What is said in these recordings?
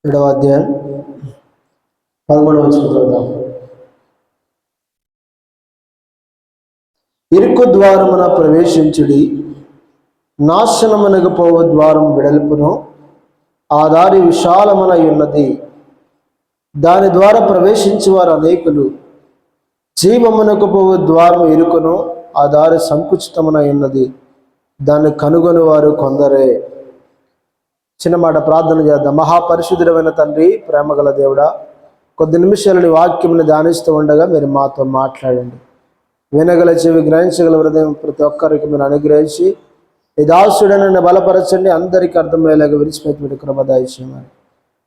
7వ అధ్యాయం 11వ వచనం చదువుదాం. ఇరుకు ద్వారమున ప్రవేశించుడి, నాశనమునకు పోవు ద్వారం వెడల్పును, ఆ దారి విశాలమునై ఉన్నది, దాని ద్వారా ప్రవేశించు వారు అనేకులు. జీవమునకు పోవు ద్వారం ఇరుకును, ఆ దారి సంకుచితమునై ఉన్నది, దాన్ని కనుగొని వారు కొందరే. చిన్న మాట ప్రార్థన చేద్దాం. మహాపరిశుద్ధుడైన తండ్రి, ప్రేమగల దేవుడా, కొద్ది నిమిషాలని వాక్యముని ధ్యానిస్తూ ఉండగా మీరు మాతో మాట్లాడండి. వినగల చెవి, గ్రహించగల హృదయం ప్రతి ఒక్కరికి మీరు అనుగ్రహించి ఈ దాసుడనని బలపరచండి. అందరికీ అర్థమయ్యేలాగా విడిచిపెట్టి కృప దయచేయమని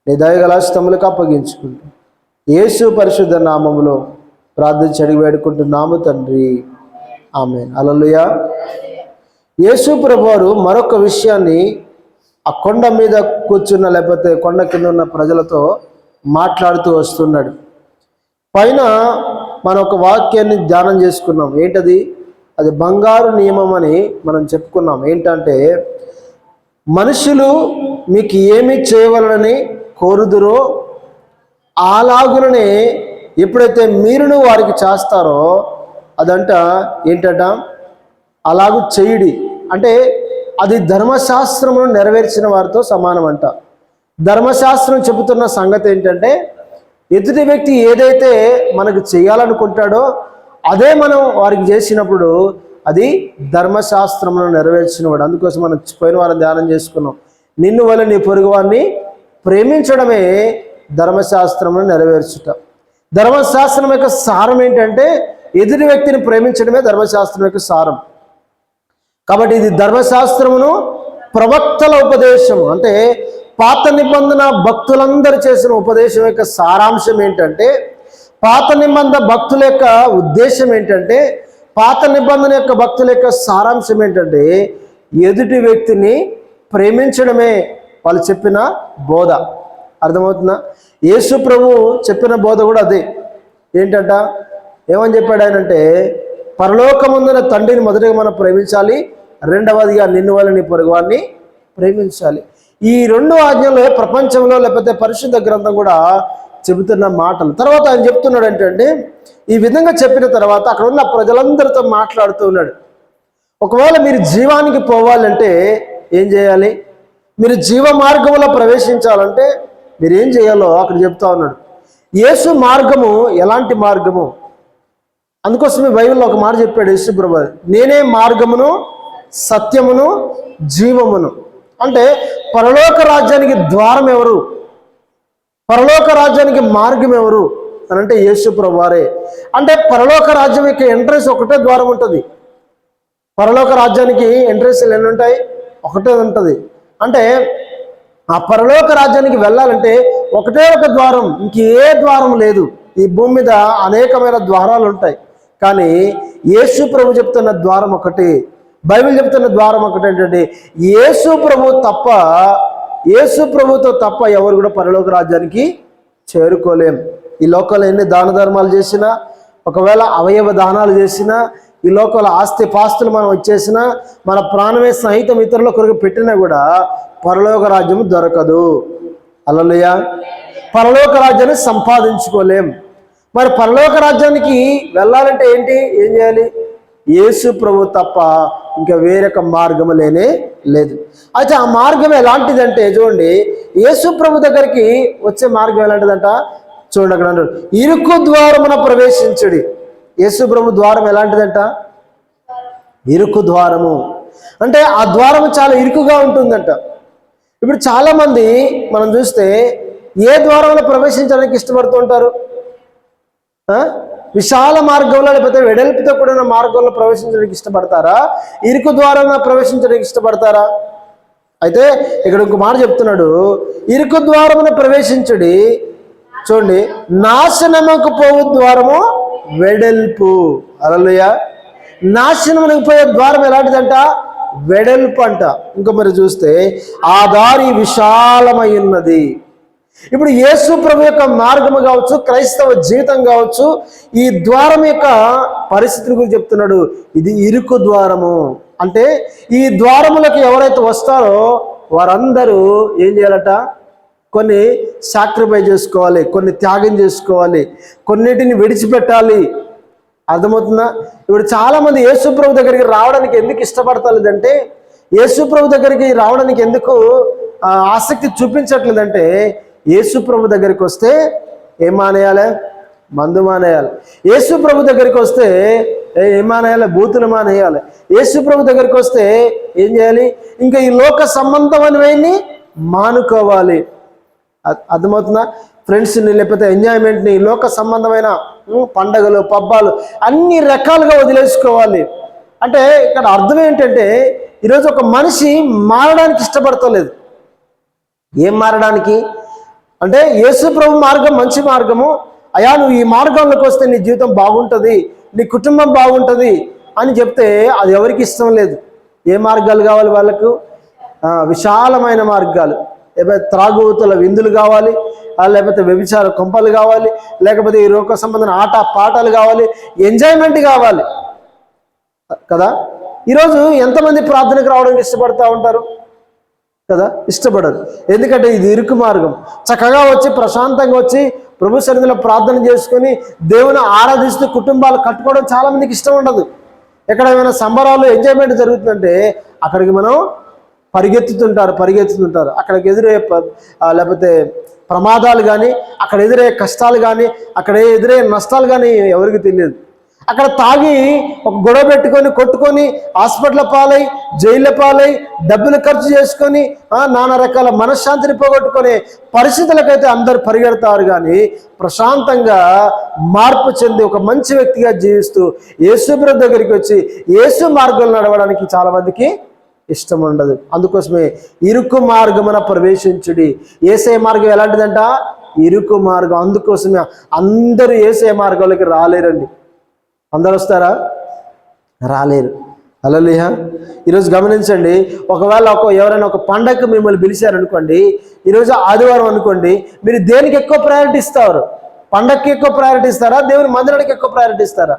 నీ దయగల స్తములకు అప్పగించుకుంటూ యేసు పరిశుద్ధ నామములో ప్రార్థించి అడిగి వేడుకుంటున్నాము తండ్రి, ఆమేన్. హల్లెలూయా. యేసు ప్రభువారు మరొక విషయాన్ని ఆ కొండ మీద కూర్చున్న లేకపోతే కొండ కింద ఉన్న ప్రజలతో మాట్లాడుతూ వస్తున్నాడు. పైన మనం ఒక వాక్యాన్ని ధ్యానం చేసుకున్నాం. ఏంటది? అది బంగారు నియమం అని మనం చెప్పుకున్నాం. ఏంటంటే, మనుషులు మీకు ఏమి చేయవలనని కోరుదురో అలాగుననే ఎప్పుడైతే మీరును వారికి చేస్తారో అదంట ఏంటంట, అలాగూ చేయుడి. అంటే అది ధర్మశాస్త్రమును నెరవేర్చిన వారితో సమానం అంట. ధర్మశాస్త్రం చెబుతున్న సంగతి ఏంటంటే, ఎదుటి వ్యక్తి ఏదైతే మనకు చేయాలనుకుంటాడో అదే మనం వారికి చేసినప్పుడు అది ధర్మశాస్త్రమును నెరవేర్చిన వాడు. అందుకోసం మనం పోయిన వారం ధ్యానం చేసుకున్నాం. నిన్ను వల్ల నీ పొరుగువాన్ని ప్రేమించడమే ధర్మశాస్త్రమును నెరవేర్చుట. ధర్మశాస్త్రం యొక్క సారం ఏంటంటే, ఎదుటి వ్యక్తిని ప్రేమించడమే ధర్మశాస్త్రం యొక్క సారం. కాబట్టి ఇది ధర్మశాస్త్రమును ప్రవక్తల ఉపదేశము, అంటే పాత నిబంధన భక్తులందరూ చేసిన ఉపదేశం యొక్క సారాంశం ఏంటంటే, పాత నిబంధన భక్తుల యొక్క ఉద్దేశం ఏంటంటే, పాత నిబంధన యొక్క భక్తుల యొక్క సారాంశం ఏంటంటే, ఎదుటి వ్యక్తిని ప్రేమించడమే వాళ్ళు చెప్పిన బోధ. అర్థమవుతుందా? యేసు ప్రభు చెప్పిన బోధ కూడా అదే. ఏంటంట, ఏమని చెప్పాడు ఆయనంటే, పరలోకముందున తండ్రిని మొదటిగా మనం ప్రేమించాలి, రెండవదిగా నిన్ను వల్ల నీ పొరుగువాన్ని ప్రేమించాలి. ఈ రెండు ఆజ్ఞలు ప్రపంచంలో లేకపోతే పరిశుద్ధ గ్రంథం కూడా చెబుతున్న మాటలు. తర్వాత ఆయన చెప్తున్నాడు ఏంటంటే, ఈ విధంగా చెప్పిన తర్వాత అక్కడ ఉన్న ప్రజలందరితో మాట్లాడుతూ ఉన్నాడు. ఒకవేళ మీరు జీవానికి పోవాలంటే ఏం చేయాలి? మీరు జీవ మార్గంలో ప్రవేశించాలంటే మీరు ఏం చేయాలో అక్కడ చెప్తా ఉన్నాడు. యేసు మార్గము ఎలాంటి మార్గము? అందుకోసమే బైబిల్లో ఒక మాట చెప్పాడు యేసు ప్రభు, నేనే మార్గమును సత్యమును జీవమును. అంటే పరలోక రాజ్యానికి ద్వారం ఎవరు? పరలోక రాజ్యానికి మార్గం ఎవరు అని అంటే యేసు ప్రభు వారే. అంటే పరలోక రాజ్యం యొక్క ఎంట్రెన్స్ ఒకటే ద్వారం ఉంటుంది. పరలోక రాజ్యానికి ఎంట్రెన్స్లు ఎన్ని ఉంటాయి? ఒకటే ఉంటుంది. అంటే ఆ పరలోక రాజ్యానికి వెళ్ళాలంటే ఒకటే ఒక ద్వారం, ఇంకే ద్వారం లేదు. ఈ భూమి మీద అనేకమైన ద్వారాలు ఉంటాయి, కానీ యేసు ప్రభు చెప్తున్న ద్వారం ఒకటి, బైబిల్ చెప్తున్న ద్వారం ఒకటి. ఏంటంటే యేసు ప్రభుతో తప్ప ఎవరు కూడా పరలోక రాజ్యానికి చేరుకోలేం. ఈ లోకంలో ఎన్ని దాన ధర్మాలు చేసినా, ఒకవేళ అవయవ దానాలు చేసినా, ఈ లోకంలో ఆస్తి పాస్తులు మనం వచ్చేసినా, మన ప్రాణమే సహితం ఇతరుల కొరకు పెట్టినా కూడా పరలోక రాజ్యం దొరకదు. హల్లెలూయా. పరలోక రాజ్యాన్ని సంపాదించుకోలేం. మరి పరలోక రాజ్యానికి వెళ్ళాలంటే ఏంటి? ఏం చేయాలి? యేసు ప్రభు తప్ప ఇంకా వేరొక మార్గం లేనే లేదు. అయితే ఆ మార్గం ఎలాంటిదంటే, చూడండి, యేసు ప్రభు దగ్గరికి వచ్చే మార్గం ఎలాంటిదంట? చూడండి, అక్కడ అంటారు, ఇరుకు ద్వారమున ప్రవేశించుడి. యేసు ప్రభు ద్వారం ఎలాంటిదంట? ఇరుకు ద్వారము. అంటే ఆ ద్వారము చాలా ఇరుకుగా ఉంటుందంట. ఇప్పుడు చాలామంది మనం చూస్తే ఏ ద్వారంలో ప్రవేశించడానికి ఇష్టపడుతూ ఉంటారు? విశాల మార్గంలో లేకపోతే వెడల్పుతో కూడిన మార్గంలో ప్రవేశించడానికి ఇష్టపడతారా? ఇరుకు ద్వారాన ప్రవేశించడానికి ఇష్టపడతారా? అయితే ఇక్కడ ఇంకో మాట చెప్తున్నాడు, ఇరుకు ద్వారమున ప్రవేశించుడి. చూడండి, నాశనముకు పోవు ద్వారము వెడల్పు. హల్లెలూయా. నాశనమునకు పోయే ద్వారం ఎలాంటిదంట? వెడల్పు అంట. ఇంకో మరి చూస్తే ఆ దారి విశాలమై ఉన్నది. ఇప్పుడు యేసు ప్రభు యొక్క మార్గము కావచ్చు, క్రైస్తవ జీవితం కావచ్చు, ఈ ద్వారం యొక్క పరిస్థితి గురించి చెప్తున్నాడు. ఇది ఇరుకు ద్వారము. అంటే ఈ ద్వారములకు ఎవరైతే వస్తారో వారందరూ ఏం చేయాలట? కొన్ని సాక్రిఫైస్ చేసుకోవాలి, కొన్ని త్యాగం చేసుకోవాలి, కొన్నిటిని విడిచిపెట్టాలి. అర్థమవుతుందా? ఇప్పుడు చాలామంది యేసుప్రభు దగ్గరికి రావడానికి ఎందుకు ఇష్టపడతలేదంటే, యేసుప్రభు దగ్గరికి రావడానికి ఎందుకు ఆసక్తి చూపించట్లేదంటే, యేసుప్రభు దగ్గరికి వస్తే ఏం మానేయాలి? మందు మానేయాలి. యేసుప్రభు దగ్గరికి వస్తే ఏం మానేయాలి? బూతులు మానేయాలి. యేసుప్రభు దగ్గరికి వస్తే ఏం చేయాలి? ఇంకా ఈ లోక సంబంధమైనవన్నీ మానుకోవాలి. అర్థమవుతుందా? ఫ్రెండ్స్ని, లేకపోతే ఎంజాయ్మెంట్ని, లోక సంబంధమైన పండగలు, పబ్బాలు అన్ని రకాలుగా వదిలేసుకోవాలి. అంటే ఇక్కడ అర్థం ఏంటంటే, ఈరోజు ఒక మనిషి మారడానికి ఇష్టపడతలేదు. ఏం మారడానికి అంటే, యేసుప్రభు మార్గం మంచి మార్గము, అయ్యా నువ్వు ఈ మార్గంలోకి వస్తే నీ జీవితం బాగుంటుంది, నీ కుటుంబం బాగుంటుంది అని చెప్తే అది ఎవరికి ఇష్టం లేదు. ఏ మార్గాలు కావాలి వాళ్ళకు? విశాలమైన మార్గాలు, లేకపోతే త్రాగుతుల విందులు కావాలి, లేకపోతే వ్యభిచార కొంపలు కావాలి, లేకపోతే ఈ లోక సంబంధమైన ఆట పాటలు కావాలి, ఎంజాయ్మెంట్ కావాలి కదా. ఈరోజు ఎంతమంది ప్రార్థనకు రావడానికి ఇష్టపడతా ఉంటారు కదా? ఇష్టపడరు. ఎందుకంటే ఇది ఇరుకు మార్గం. చక్కగా వచ్చి ప్రశాంతంగా వచ్చి ప్రభు సన్నిధిలో ప్రార్థన చేసుకొని దేవుని ఆరాధిస్తూ కుటుంబాలు కట్టుకోవడం చాలామందికి ఇష్టం ఉండదు. ఎక్కడ ఏమైనా సంబరాలు, ఎంజాయ్మెంట్ జరుగుతుందంటే అక్కడికి మనం పరిగెత్తుతుంటారు. అక్కడికి ఎదురే లేకపోతే ప్రమాదాలు కానీ, అక్కడ ఎదురే కష్టాలు కానీ, అక్కడ ఎదురే నష్టాలు కానీ ఎవరికి తెలియదు. అక్కడ తాగి ఒక గొడవ పెట్టుకొని కొట్టుకొని హాస్పిటల్ పాలై, జైళ్ళ పాలై, డబ్బులు ఖర్చు చేసుకొని నానా రకాల మనశ్శాంతిని పోగొట్టుకునే పరిస్థితులకైతే అందరు పరిగెడతారు. కానీ ప్రశాంతంగా మార్పు చెంది ఒక మంచి వ్యక్తిగా జీవిస్తూ యేసుప్రభు దగ్గరికి వచ్చి యేసు మార్గంలో నడవడానికి చాలామందికి ఇష్టం ఉండదు. అందుకోసమే ఇరుకు మార్గమున ప్రవేశించుడి. యేసే మార్గం ఎలాంటిదంట? ఇరుకు మార్గం. అందుకోసమే అందరూ యేసే మార్గంలోకి రాలేరండి. అందరు వస్తారా? రాలేరు. హల్లెలూయా. ఈరోజు గమనించండి, ఒకవేళ ఎవరైనా ఒక పండగకు మిమ్మల్ని పిలిచారనుకోండి, ఈరోజు ఆదివారం అనుకోండి, మీరు దేనికి ఎక్కువ ప్రయారిటీ ఇస్తారు? పండగకి ఎక్కువ ప్రయారిటీ ఇస్తారా? దేవుని మందిరానికి ఎక్కువ ప్రయారిటీ ఇస్తారా?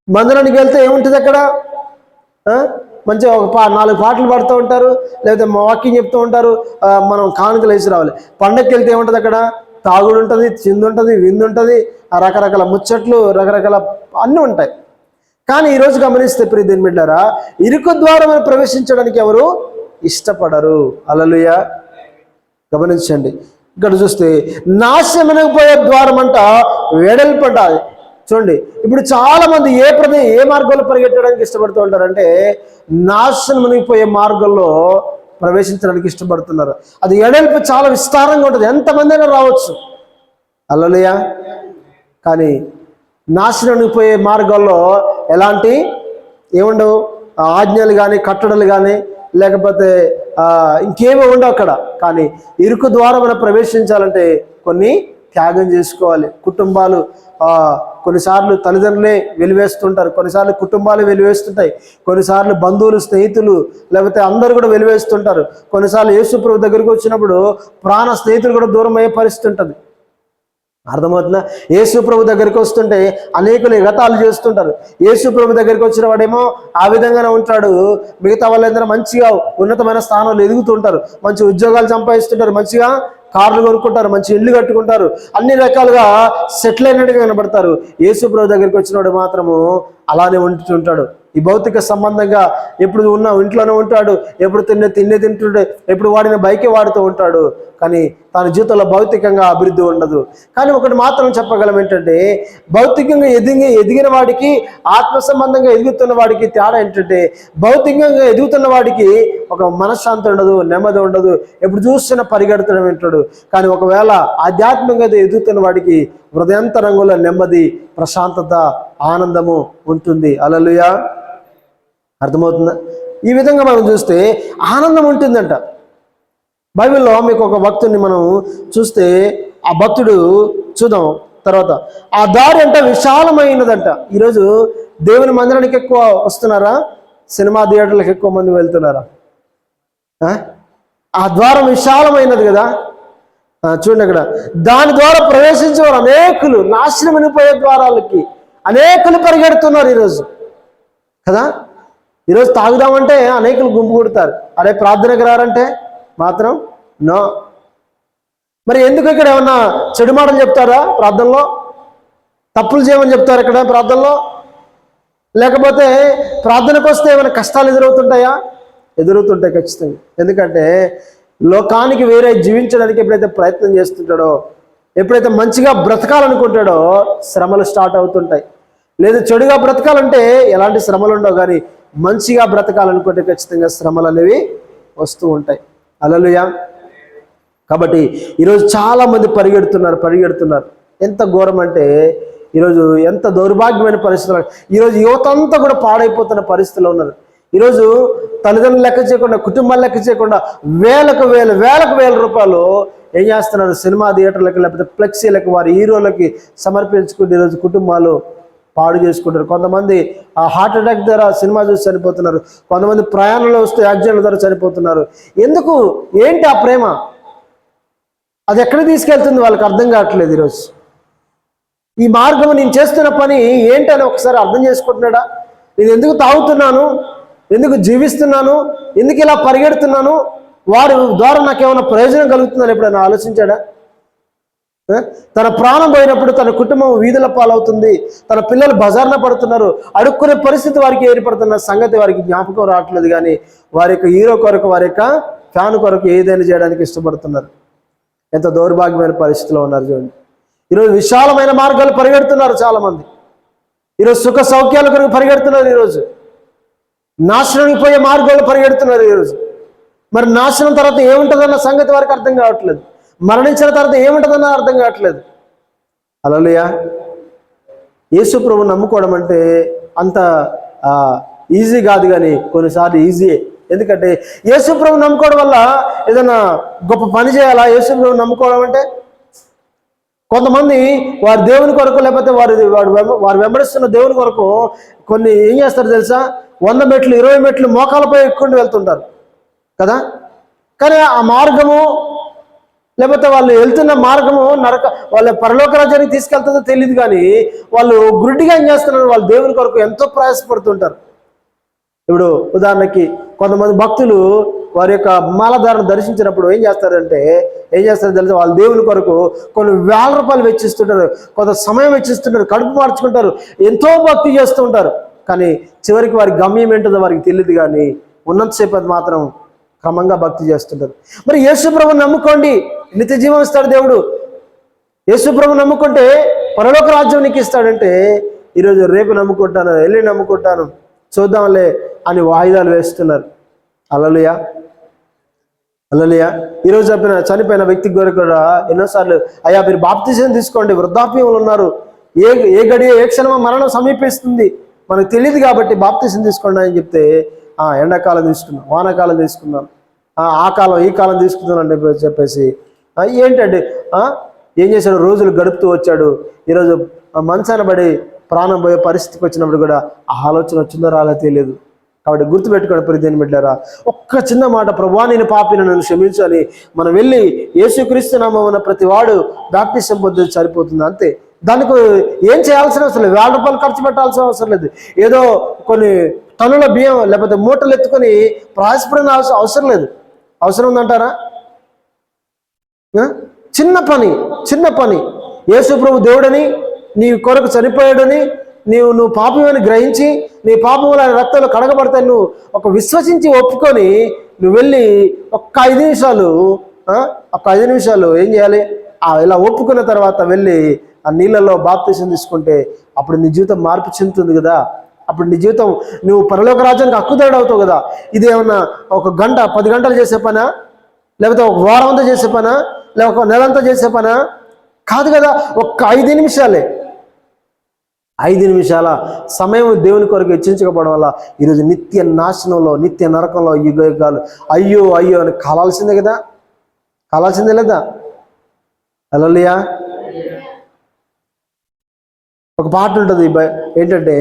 మందిరానికి వెళ్తే ఏముంటుంది అక్కడ? మంచిగా ఒక 4 పాటలు పాడుతూ ఉంటారు, లేకపోతే వాకింగ్ చెప్తూ ఉంటారు, మనం కానుకలు వేసి రావాలి. పండగకి వెళ్తే ఏముంటుంది అక్కడ? తాగుడు ఉంటుంది, చిందు ఉంటుంది, విందు ఉంటుంది, రకరకాల ముచ్చట్లు, రకరకాల అన్నీ ఉంటాయి. కానీ ఈరోజు గమనిస్తే ప్రియదేని బిడ్డలారా, ఇరుకు ద్వారం ప్రవేశించడానికి ఎవరు ఇష్టపడరు. హల్లెలూయా. గమనించండి, ఇక్కడ చూస్తే నాశనమునకు పోయే ద్వారం అంట వెడల్పంట. చూడండి, ఇప్పుడు చాలా మంది ఏ మార్గంలో పరిగెత్తడానికి ఇష్టపడుతూ ఉంటారంటే, నాశనమునకు పోయే మార్గంలో ప్రవేశించడానికి ఇష్టపడుతున్నారు. అది ఎడల్పు చాలా విస్తారంగా ఉంటుంది, ఎంతమంది అయినా రావచ్చు. హల్లెలూయా. కానీ నాశనానికి పోయే మార్గాల్లో ఎలాంటి ఏముండవు, ఆజ్ఞలు కానీ, కట్టడలు కానీ, లేకపోతే ఇంకేమీ ఉండవు అక్కడ. కానీ ఇరుకు ద్వారా మనం ప్రవేశించాలంటే కొన్ని త్యాగం చేసుకోవాలి. కుటుంబాలు కొన్నిసార్లు తల్లిదండ్రులే వెలివేస్తుంటారు, కొన్నిసార్లు కుటుంబాలు వెలివేస్తుంటాయి, కొన్నిసార్లు బంధువులు, స్నేహితులు, లేకపోతే అందరూ కూడా వెలివేస్తుంటారు. కొన్నిసార్లు యేసుప్రభు దగ్గరికి వచ్చినప్పుడు ప్రాణ స్నేహితులు కూడా దూరం అయ్యే పరిస్థితి ఉంటుంది. అర్థమవుతుందా? యేసుప్రభు దగ్గరికి వస్తుంటే అనేకులు ఎగతాళి చేస్తుంటారు. యేసుప్రభు దగ్గరికి వచ్చిన వాడేమో ఆ విధంగానే ఉంటాడు, మిగతా వాళ్ళందరూ మంచిగా ఉన్నతమైన స్థానంలో ఎదుగుతుంటారు, మంచి ఉద్యోగాలు సంపాదిస్తుంటారు, మంచిగా కార్లు కొనుక్కుంటారు, మంచి ఇల్లు కట్టుకుంటారు, అన్ని రకాలుగా సెటిల్ అయినట్టుగా కనబడతారు. యేసుప్రభు దగ్గరికి వచ్చినవాడు మాత్రము అలానే ఉంటుంటాడు. ఈ భౌతిక సంబంధంగా ఎప్పుడు ఇంట్లోనే ఉంటాడు, ఎప్పుడు తిన్నే తింటుంటే, ఎప్పుడు వాడిన బైకే వాడుతూ ఉంటాడు. కానీ తన జీవితంలో భౌతికంగా అభివృద్ధి ఉండదు. కానీ ఒకటి మాత్రం చెప్పగలం ఏంటంటే, భౌతికంగా ఎదిగిన వాడికి, ఆత్మ సంబంధంగా ఎదుగుతున్న వాడికి తేడా ఏంటంటే, భౌతికంగా ఎదుగుతున్న వాడికి ఒక మనశ్శాంతి ఉండదు, నెమ్మది ఉండదు, ఎప్పుడు చూస్తున్న పరిగెడుతూనే ఉంటాడు. కానీ ఒకవేళ ఆధ్యాత్మికంగా ఎదుగుతున్న వాడికి హృదయాంతరంగంలో నెమ్మది, ప్రశాంతత, ఆనందము ఉంటుంది. హల్లెలూయా. అర్థమవుతుందా? ఈ విధంగా మనం చూస్తే ఆనందం ఉంటుందంట. బైబిల్లో మీకు ఒక భక్తుడిని మనం చూస్తే, ఆ భక్తుడు చూద్దాం తర్వాత, ఆ దారి అంట విశాలమైనదంట. ఈరోజు దేవుని మందిరానికి ఎక్కువ వస్తున్నారా? సినిమా థియేటర్లకు ఎక్కువ మంది వెళ్తున్నారా? ఆ ద్వారం విశాలమైనది కదా. చూడండి, అక్కడ దాని ద్వారా ప్రవేశించేవారు అనేకులు, నాశనం పోయే ద్వారాలకి అనేకులు పరిగెడుతున్నారు ఈరోజు కదా. ఈరోజు తాగుదామంటే అనేకులు గుంపు కొడతారు, అరే ప్రార్థనకు రారంటే మాత్రం నో. మరి ఎందుకు ఇక్కడ ఏమన్నా చెడు మాటలు చెప్తారా ప్రార్థనలో? తప్పులు చేయమని చెప్తారు ఇక్కడ ప్రార్థనలో? లేకపోతే ప్రార్థనకు వస్తే ఏమైనా కష్టాలు ఎదురవుతుంటాయా? ఎదురవుతుంటాయి ఖచ్చితంగా. ఎందుకంటే లోకానికి వేరే జీవించడానికి ఎప్పుడైతే ప్రయత్నం చేస్తుంటాడో, ఎప్పుడైతే మంచిగా బ్రతకాలనుకుంటాడో శ్రమలు స్టార్ట్ అవుతుంటాయి. లేదు చెడుగా బ్రతకాలంటే ఎలాంటి శ్రమలు ఉండవు, కానీ మంచిగా బ్రతకాలనుకుంటే ఖచ్చితంగా శ్రమలు అనేవి వస్తూ ఉంటాయి. హల్లెలూయా. కాబట్టి ఈరోజు చాలామంది పరిగెడుతున్నారు. ఎంత ఘోరం అంటే ఈరోజు ఎంత దౌర్భాగ్యమైన పరిస్థితులు. ఈరోజు యువత అంతా కూడా పాడైపోతున్న పరిస్థితిలో ఉన్నారు. ఈరోజు తల్లిదండ్రులు లెక్క చేయకుండా, కుటుంబాలు లెక్క చేయకుండా వేలకు వేల రూపాయలు ఏం చేస్తున్నారు? సినిమా థియేటర్లకి లేకపోతే ఫ్లెక్సీలకి, వారి హీరోలకి సమర్పించుకుంటే ఈరోజు కుటుంబాలు పాడు చేసుకుంటారు. కొంతమంది ఆ హార్ట్ అటాక్ ద్వారా సినిమా చూసి చనిపోతున్నారు. కొంతమంది ప్రయాణంలో వస్తే యాక్సిడెంట్ల ద్వారా చనిపోతున్నారు. ఎందుకు? ఏంటి ఆ ప్రేమ? అది ఎక్కడ తీసుకెళ్తుంది వాళ్ళకి అర్థం కావట్లేదు. ఈరోజు ఈ మార్గం, నేను చేస్తున్న పని ఏంటని ఒకసారి అర్థం చేసుకుంటున్నాడా? నేను ఎందుకు తాగుతున్నాను, ఎందుకు జీవిస్తున్నాను, ఎందుకు ఇలా పరిగెడుతున్నాను, వారి ద్వారా నాకేమైనా ప్రయోజనం కలుగుతుందని ఎప్పుడైనా ఆలోచించాడా? తన ప్రాణం పోయినప్పుడు తన కుటుంబం వీధుల పాలవుతుంది, తన పిల్లలు బజార్న పడుతున్నారు, అడుక్కునే పరిస్థితి వారికి ఏర్పడుతున్న సంగతి వారికి జ్ఞాపకం రావట్లేదు. కానీ వారి యొక్క హీరో కొరకు, వారి యొక్క ఫ్యాన్ కొరకు ఏదైనా చేయడానికి ఇష్టపడుతున్నారు. ఎంత దౌర్భాగ్యమైన పరిస్థితిలో ఉన్నారు చూడండి. ఈరోజు విశాలమైన మార్గాలు పరిగెడుతున్నారు చాలామంది. ఈరోజు సుఖ సౌఖ్యాల కొరకు పరిగెడుతున్నారు. ఈరోజు నాశనానికి పోయే మార్గాలు పరిగెడుతున్నారు ఈరోజు. మరి నాశనం తర్వాత ఏముంటుందన్న సంగతి వారికి అర్థం కావట్లేదు. మరణించిన తర్వాత ఏముంటుందన్న అర్థం కావట్లేదు. హల్లెలూయా. యేసు ప్రభువుని నమ్ముకోవడం అంటే అంత ఈజీ కాదు, కానీ కొన్నిసార్లు ఈజీయే. ఎందుకంటే యేసు ప్రభువుని నమ్ముకోవడం వల్ల ఏదైనా గొప్ప పని చేయాలా? యేసు ప్రభువుని నమ్ముకోవడం అంటే కొంతమంది వారి దేవుని కొరకు, లేకపోతే వారు వెంబడిస్తున్న దేవుని కొరకు కొన్ని ఏం చేస్తారు తెలుసా? 100 మెట్లు 20 మెట్లు మోకాలపై ఎక్కుండి వెళ్తుంటారు కదా. కానీ ఆ మార్గము, లేకపోతే వాళ్ళు వెళ్తున్న మార్గము వాళ్ళ పరలోక రాజ్యానికి తీసుకెళ్తుందో తెలియదు. కానీ వాళ్ళు గుడ్డిగా ఏం చేస్తున్నారు? వాళ్ళు దేవుని కొరకు ఎంతో ప్రయాసపడుతుంటారు. ఇప్పుడు ఉదాహరణకి కొంతమంది భక్తులు వారి యొక్క మాలధారను దర్శించినప్పుడు ఏం చేస్తారో తెలుసు, వాళ్ళ దేవుని కొరకు కొన్ని వేల రూపాయలు వెచ్చిస్తుంటారు, కొంత సమయం వెచ్చిస్తుంటారు, కడుపు మార్చుకుంటారు, ఎంతో భక్తి చేస్తూ ఉంటారు. కానీ చివరికి వారి గమ్యం ఏంటో వారికి తెలియదు. కానీ ఉన్నంతసేపు అది మాత్రం క్రమంగా భక్తి చేస్తుంటారు. మరి యేసు ప్రభువుని నమ్ముకోండి, నిత్య జీవం ఇస్తాడు దేవుడు. యేసు ప్రభువుని నమ్ముకుంటే పరలోక రాజ్యం నీకు ఇస్తాడంటే, ఈరోజు రేపు నమ్ముకుంటాను, ఎల్లుండి నమ్ముకుంటాను, చూద్దాంలే అని వాయిదాలు వేస్తున్నారు. హల్లెలూయా. హల్లెలూయా. ఈరోజు చనిపోయిన వ్యక్తి కూడా ఎన్నోసార్లు, అయ్యా మీరు బాప్తిజం తీసుకోండి, వృద్ధాప్యంలో ఉన్నారు, ఏ గడియ ఏ క్షణమో మరణం సమీపిస్తుంది, మనకు తెలియదు కాబట్టి బాప్తిజం తీసుకోండి అని చెప్తే, ఎండాకాలం తీసుకున్నాం, వానాకాలం తీసుకున్నాం, ఆ కాలం ఈ కాలం తీసుకుందాం అని చెప్పేసి ఏంటంటే ఏం చేశాడు? రోజులు గడుపుతూ వచ్చాడు. ఈరోజు మంచాన పడి ప్రాణం పోయే పరిస్థితికి వచ్చినప్పుడు కూడా ఆ ఆలోచన వచ్చిందో రాలో తెలియదు. కాబట్టి గుర్తుపెట్టుకోండి ప్రియదేని బిడ్డలారా, ఒక్క చిన్న మాట, ప్రభువా నేను పాపిని, నన్ను క్షమించు అని మనం వెళ్ళి యేసుక్రీస్తు నామమున ప్రతి వాడు బాప్తిసం పొందేది సరిపోతుంది, అంతే. దానికి ఏం చేయాల్సిన అవసరం లేదు, 1000 రూపాయలు ఖర్చు పెట్టాల్సిన అవసరం లేదు, ఏదో కొన్ని టన్నుల బియ్యం లేకపోతే మూటలు ఎత్తుకొని ప్రయాసపడిన అవసరం లేదు. అవసరం ఉందంటారా? చిన్న పని యేసు ప్రభు దేవుడని, నీ కొరకు చనిపోయాడని, నువ్వు పాపమని గ్రహించి, నీ పాపముల రక్తంలో కడగబడతాయి నువ్వు ఒక విశ్వసించి ఒప్పుకొని నువ్వు వెళ్ళి ఒక్క 5 నిమిషాలు ఏం చేయాలి? ఇలా ఒప్పుకున్న తర్వాత వెళ్ళి ఆ నీళ్ళలో బాప్తిసం తీసుకుంటే అప్పుడు నీ జీవితం మార్పు చెందుతుంది కదా. అప్పుడు నీ జీవితం, నువ్వు పరలోక రాజ్యానికి హక్కుదారుడు అవుతావు కదా. ఇది ఏమన్నా ఒక గంట 10 గంటలు చేసే పనా, లేకపోతే ఒక వారం అంతా చేసే పనా, లేకపోతే ఒక నెలంతా చేసే పనా కాదు కదా. ఒక్క 5 నిమిషాలే, 5 నిమిషాల సమయం దేవుని కొరకు హెచ్చించకపోవడం వల్ల ఈరోజు నిత్య నాశనంలో, నిత్య నరకంలో, యుగాలు అయ్యో అని కాలాల్సిందే కదా, కాలాల్సిందే లేదా? హల్లెలూయా. ఒక పాట ఉంటుంది ఏంటంటే,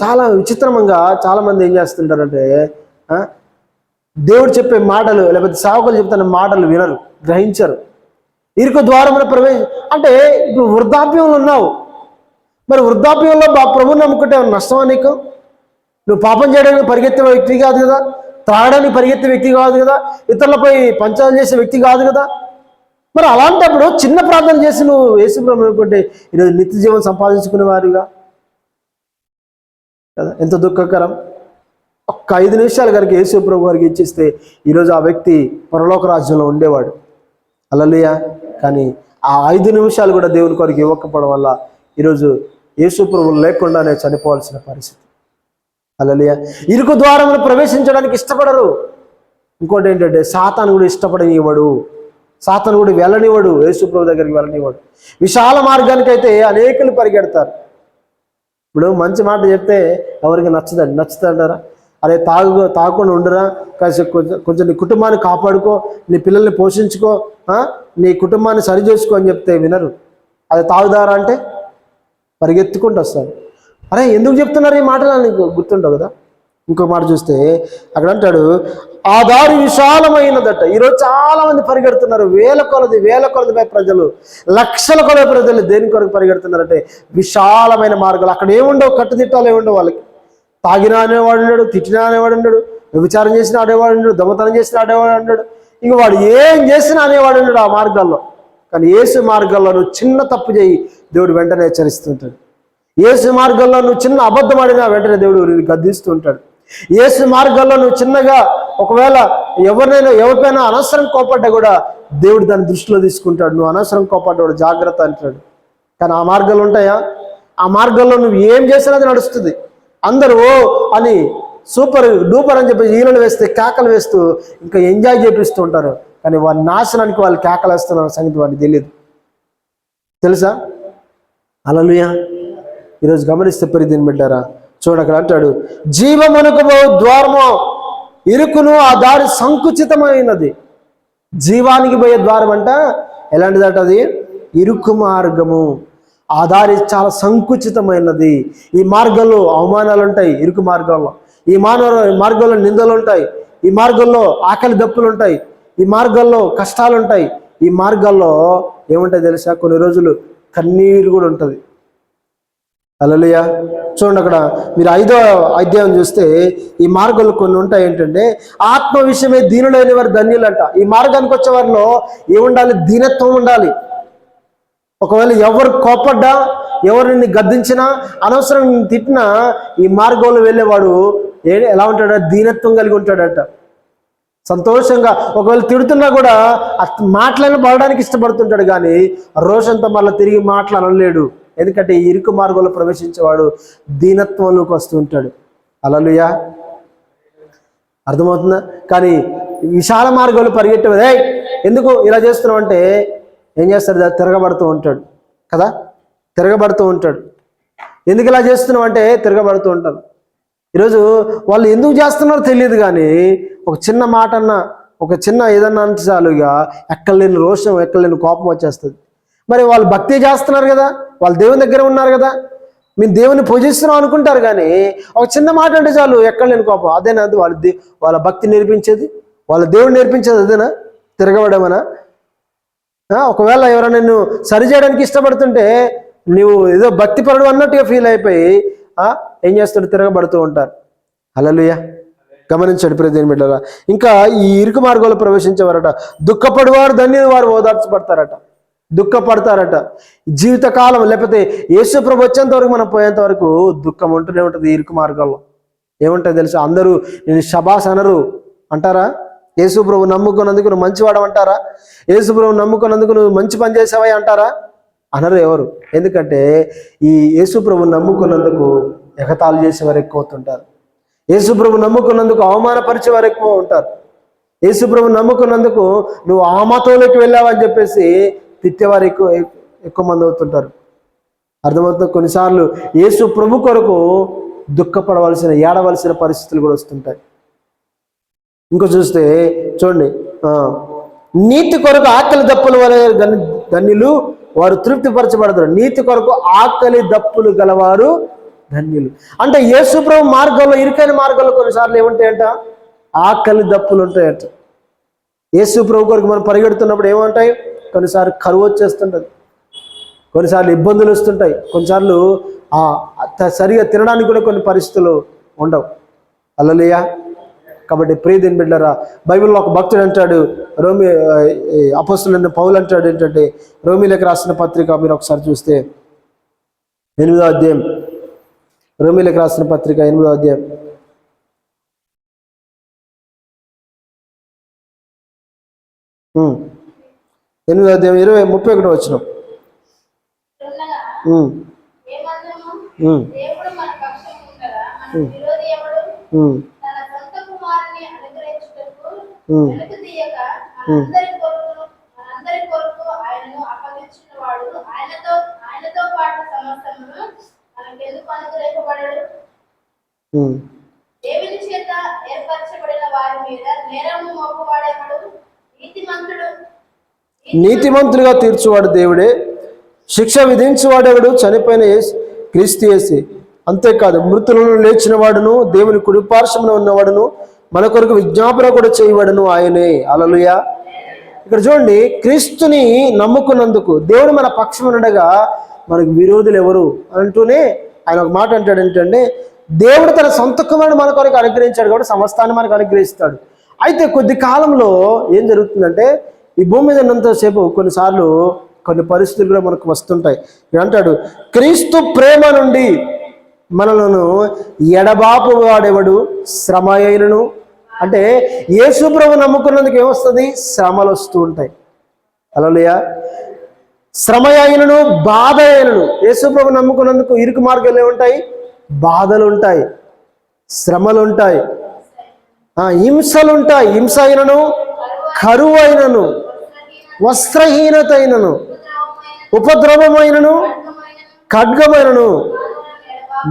చాలా విచిత్రంగా చాలామంది ఏం చేస్తుంటారంటే దేవుడు చెప్పే మాటలు లేకపోతే సేవకులు చెప్తున్న మాటలు వినరు, గ్రహించరు. ఇరుకు ద్వారమున అంటే ఇప్పుడు వృద్ధాప్యంలో ఉన్నావు, మరి వృద్ధాప్యంలో ప్రభువుని నమ్ముకుంటే నష్టమా నీకు? నువ్వు పాపం చేయడానికి పరిగెత్తే వ్యక్తి కాదు కదా, త్రాగడానికి పరిగెత్తే వ్యక్తి కాదు కదా, ఇతరులపై పంచాలు చేసే వ్యక్తి కాదు కదా. మరి అలాంటప్పుడు చిన్న ప్రార్థన చేసి నువ్వు యేసుప్రభు అనుకుంటే ఈరోజు నిత్య జీవం సంపాదించుకునే వారిగా కదా, ఎంత దుఃఖకరం. ఒక్క 5 నిమిషాలు కనుక యేసుప్రభు వారికి ఇచ్చిస్తే ఈరోజు ఆ వ్యక్తి పరలోక రాజ్యంలో ఉండేవాడు. హల్లెలూయా. కానీ ఆ 5 నిమిషాలు కూడా దేవుని కొరకు ఇవ్వకపోవడం వల్ల ఈరోజు యేసుప్రభు లేకుండానే చనిపోవాల్సిన పరిస్థితి. హల్లెలూయా. ఇరుకు ద్వారమును ప్రవేశించడానికి ఇష్టపడరు. ఇంకోటి ఏంటంటే సాతాను కూడా ఇష్టపడనివ్వడు, సాతాను కూడా వెళ్ళనివ్వడు, యేసుప్రభు దగ్గరికి వెళ్ళనివ్వడు. విశాల మార్గానికి అయితే అనేకులు పరిగెడతారు. ఇప్పుడు మంచి మాట చెప్తే ఎవరికి నచ్చుతుంటారా? అరే తాగకుండా ఉండరా, కాసేపు కొంచెం నీ కుటుంబాన్ని కాపాడుకో, నీ పిల్లల్ని పోషించుకో, నీ కుటుంబాన్ని సరి చేసుకో అని చెప్తే వినరు. అది తాగుదారా అంటే పరిగెత్తుకుంటూ వస్తారు. అరే ఎందుకు చెప్తున్నారు ఈ మాటలు నీకు గుర్తుండవు కదా. ఇంకో మాట చూస్తే అక్కడ అంటాడు, ఆ దారి విశాలమైనదట. ఈరోజు చాలా మంది పరిగెడుతున్నారు, వేల కొలది ప్రజలు, లక్షల కొలది ప్రజలు దేని కొరకు పరిగెడుతున్నారంటే విశాలమైన మార్గాలు. అక్కడ ఏముండవు, కట్టుదిట్టాలు ఏముండవు వాళ్ళకి. తాగినా అనేవాడు ఉన్నాడు, తిట్టినా అనేవాడు ఉన్నాడు, వ్యభిచారం చేసినా ఆడేవాడు ఉన్నాడు, దొంగతనం చేసినా ఆడేవాడు ఉన్నాడు, ఇంక వాడు ఏం చేసినా అనేవాడు ఉన్నాడు ఆ మార్గాల్లో. కానీ యేసు మార్గాల్లో నువ్వు చిన్న తప్పు చేయి, దేవుడు వెంటనే హెచ్చరిస్తుంటాడు. యేసు మార్గంలో నువ్వు చిన్న అబద్ధం ఆడినా వెంటనే దేవుడు గద్దిస్తూ ఉంటాడు. యేసు మార్గంలో నువ్వు చిన్నగా ఒకవేళ ఎవరిపైనా అనవసరం కోపడ్డా కూడా దేవుడు దాన్ని దృష్టిలో తీసుకుంటాడు. నువ్వు అనవసరం కోపడ్డాడు జాగ్రత్త అంటాడు. కానీ ఆ మార్గాలు ఉంటాయా? ఆ మార్గంలో నువ్వు ఏం చేసినా అది నడుస్తుంది. అందరూ ఓ అని సూపర్ డూపర్ అని చెప్పి ఈలలు వేస్తే కేకలు వేస్తూ ఇంకా ఎంజాయ్ చేపిస్తూ ఉంటారు. కానీ వారి నాశనానికి వాళ్ళు కేకలు వేస్తున్నారు సంగతి వారికి తెలియదు. తెలుసా? హల్లెలూయా. ఈరోజు గమనిస్తే పరిధిని బిడ్డారా, చూడ అక్కడ అంటాడు, జీవమునకు ద్వారము ఇరుకును, ఆ దారి సంకుచితమైనది. జీవానికి పోయే ద్వారం అంట ఎలాంటిదట? అది ఇరుకు మార్గము. ఆ దారి చాలా సంకుచితమైనది. ఈ మార్గంలో అవమానాలు ఉంటాయి, ఇరుకు మార్గంలో. ఈ మార్గంలో నిందలు ఉంటాయి, ఈ మార్గంలో ఆకలి దప్పులు ఉంటాయి, ఈ మార్గంలో కష్టాలు ఉంటాయి, ఈ మార్గాల్లో ఏముంటాయి తెలుసా? కొన్ని రోజులు కన్నీరు కూడా ఉంటుంది. హల్లెలూయా. చూడండి అక్కడ మీరు 5వ అధ్యాయం చూస్తే ఈ మార్గాలు కొన్ని ఉంటాయి. ఏంటంటే ఆత్మ విషయమే దీనులైన వారు ధన్యులంట. ఈ మార్గానికి వచ్చే వారిలో ఏముండాలి? దీనత్వం ఉండాలి. ఒకవేళ ఎవరు కోపడ్డా, ఎవరిని గద్దించినా, అనవసరం తిట్టినా ఈ మార్గంలో వెళ్ళేవాడు ఎలా ఉంటాడో? దీనత్వం కలిగి ఉంటాడట. సంతోషంగా ఒకవేళ తిడుతున్నా కూడా మాటలను పడడానికి ఇష్టపడుతుంటాడు, కానీ రోషంతో మళ్ళీ తిరిగి మాటలు ఎందుకంటే ఈ ఇరుకు మార్గంలో ప్రవేశించేవాడు దీనత్వంలోకి వస్తూ ఉంటాడు. హల్లెలూయా. అర్థమవుతుందా? కానీ విశాల మార్గంలో పరిగెట్టే ఎందుకు ఇలా చేస్తున్నావు అంటే ఏం చేస్తాడు? తిరగబడుతూ ఉంటాడు కదా, తిరగబడుతూ ఉంటాడు. ఎందుకు ఇలా చేస్తున్నావు అంటే తిరగబడుతూ ఉంటాడు. ఈరోజు వాళ్ళు ఎందుకు చేస్తున్నారో తెలియదు, కానీ ఒక చిన్న మాట అన్నా, ఒక చిన్న ఏదన్నా అంటే చాలుగా ఎక్కలేని రోషం, ఎక్కలేని కోపం వచ్చేస్తుంది. మరి వాళ్ళు భక్తి చేస్తున్నారు కదా, వాళ్ళు దేవుని దగ్గర ఉన్నారు కదా, మేము దేవుని పూజిస్తున్నాం అనుకుంటారు, కానీ ఒక చిన్న మాట అంటే చాలు ఎక్కలేని కోపం. అదేనా అది వాళ్ళ భక్తి నేర్పించేది? వాళ్ళ దేవుడు నేర్పించేది అదేనా? తిరగబడమనా? ఒకవేళ ఎవరైనా నిన్ను సరి చేయడానికి ఇష్టపడుతుంటే నువ్వు ఏదో భక్తిపరుడు అన్నట్టుగా ఫీల్ అయిపోయి ఏం చేస్తాడు? తిరగబడుతూ ఉంటారు. హల్లెలూయా. గమనించండి ప్రియమైన బిడ్డలారా. ఇంకా ఈ ఇరుకు మార్గంలో ప్రవేశించేవారట దుఃఖపడువారు ధన్యులు, వారు ఓదార్చబడతారట, దుఃఖపడతారట. జీవితకాలం లేకపోతే యేసు ప్రభు వచ్చేంత వరకు మనం పోయేంత వరకు దుఃఖం ఉంటూనే ఉంటుంది. ఇరుకు మార్గంలో ఏముంటుంది తెలుసా? అందరూ నేను శబాస్ అనరు అంటారా? యేసు ప్రభు నమ్ముకున్నందుకు నువ్వు మంచివాడు అంటారా? యేసు ప్రభు నమ్ముకున్నందుకు నువ్వు మంచి పని చేసావా అంటారా? అనరు ఎవరు. ఎందుకంటే ఈ యేసు ప్రభు నమ్ముకున్నందుకు ఎగతాళి చేసేవారు ఎక్కువ అవుతుంటారు. యేసు ప్రభు నమ్ముకున్నందుకు అవమానపరిచేవారు ఎక్కువ ఉంటారు. యేసు ప్రభు నమ్ముకున్నందుకు నువ్వు ఆ మతంలోకి వెళ్ళావని చెప్పేసి తిట్టేవారు ఎక్కువ మంది అవుతుంటారు. అర్థమవుతుంది. కొన్నిసార్లు యేసు ప్రభు కొరకు దుఃఖపడవలసిన, ఏడవలసిన పరిస్థితులు కూడా వస్తుంటాయి. ఇంకో చూస్తే చూడండి, నీతి కొరకు ఆకలి దప్పుల వలె ధన్యులు, వారు తృప్తిపరచబడతారు. నీతి కొరకు ఆకలి దప్పులు గలవారు ధన్యులు. అంటే యేసు ప్రభు మార్గంలో, ఇరుకైన మార్గంలో కొన్నిసార్లు ఏముంటాయంట? ఆకలి దప్పులు ఉంటాయట. యేసు ప్రభు కొరకు మనం పరిగెడుతున్నప్పుడు ఏముంటాయి? కొన్నిసార్లు కరువు వచ్చేస్తుంటుంది, కొన్నిసార్లు ఇబ్బందులు వస్తుంటాయి, కొన్నిసార్లు సరిగా తినడానికి కూడా కొన్ని పరిస్థితులు ఉండవు. హల్లెలూయా. కాబట్టి ప్రియదేని బిడ్డలారా, బైబిల్లో ఒక భక్తుడు అంటాడు, అపోస్తలుడైన పౌలు అంటాడు ఏంటంటే, రోమీలకు రాసిన పత్రిక మీరు ఒకసారి చూస్తే 8వ అధ్యాయం, రోమీలకు రాసిన పత్రిక 8వ అధ్యాయం 8వ అధ్యాయం 31 వచనం. నీతిమంతులుగా తీర్చువాడు దేవుడే, శిక్ష విధించువాడెవడు? చనిపోయిన క్రీస్తు యేసే. అంతేకాదు, మృతులను లేచిన వాడును, దేవుని కుడిపార్శ్వమున ఉన్నవాడును, మన కొరకు విజ్ఞాపన కూడా చేయవాడును ఆయనే. హల్లెలూయా. ఇక్కడ చూడండి, క్రీస్తుని నమ్ముకున్నందుకు దేవుడు మన పక్షమునుండగా మనకు విరోధులు ఎవరు అంటూనే ఆయన ఒక మాట అంటాడు ఏంటంటే, దేవుడు తన సొంత కుమారుడు మన కొరకు అనుగ్రహించాడు కాబట్టి సమస్తాన్ని మనకు అనుగ్రహిస్తాడు. అయితే కొద్ది కాలంలో ఏం జరుగుతుందంటే, ఈ భూమి మీద ఉన్నంతసేపు కొన్నిసార్లు కొన్ని పరిస్థితులు కూడా మనకు వస్తుంటాయి. అంటాడు, క్రీస్తు ప్రేమ నుండి మనలను ఎడబాపు వాడెవడు? శ్రమ అయినను. అంటే యేసు ప్రభు నమ్ముకున్నందుకు ఏమొస్తుంది? శ్రమలు వస్తూ ఉంటాయి. హల్లెలూయా. శ్రమ అయినను, బాధ అయినను. యేసు ప్రభు నమ్ముకున్నందుకు ఇరుకు మార్గాలు ఏముంటాయి? బాధలు ఉంటాయి, శ్రమలు ఉంటాయి, హింసలు ఉంటాయి. హింస అయినను, కరువు అయినను, వస్త్రహీనత అయినను, ఉపద్రవమైనను, ఖడ్గమైనను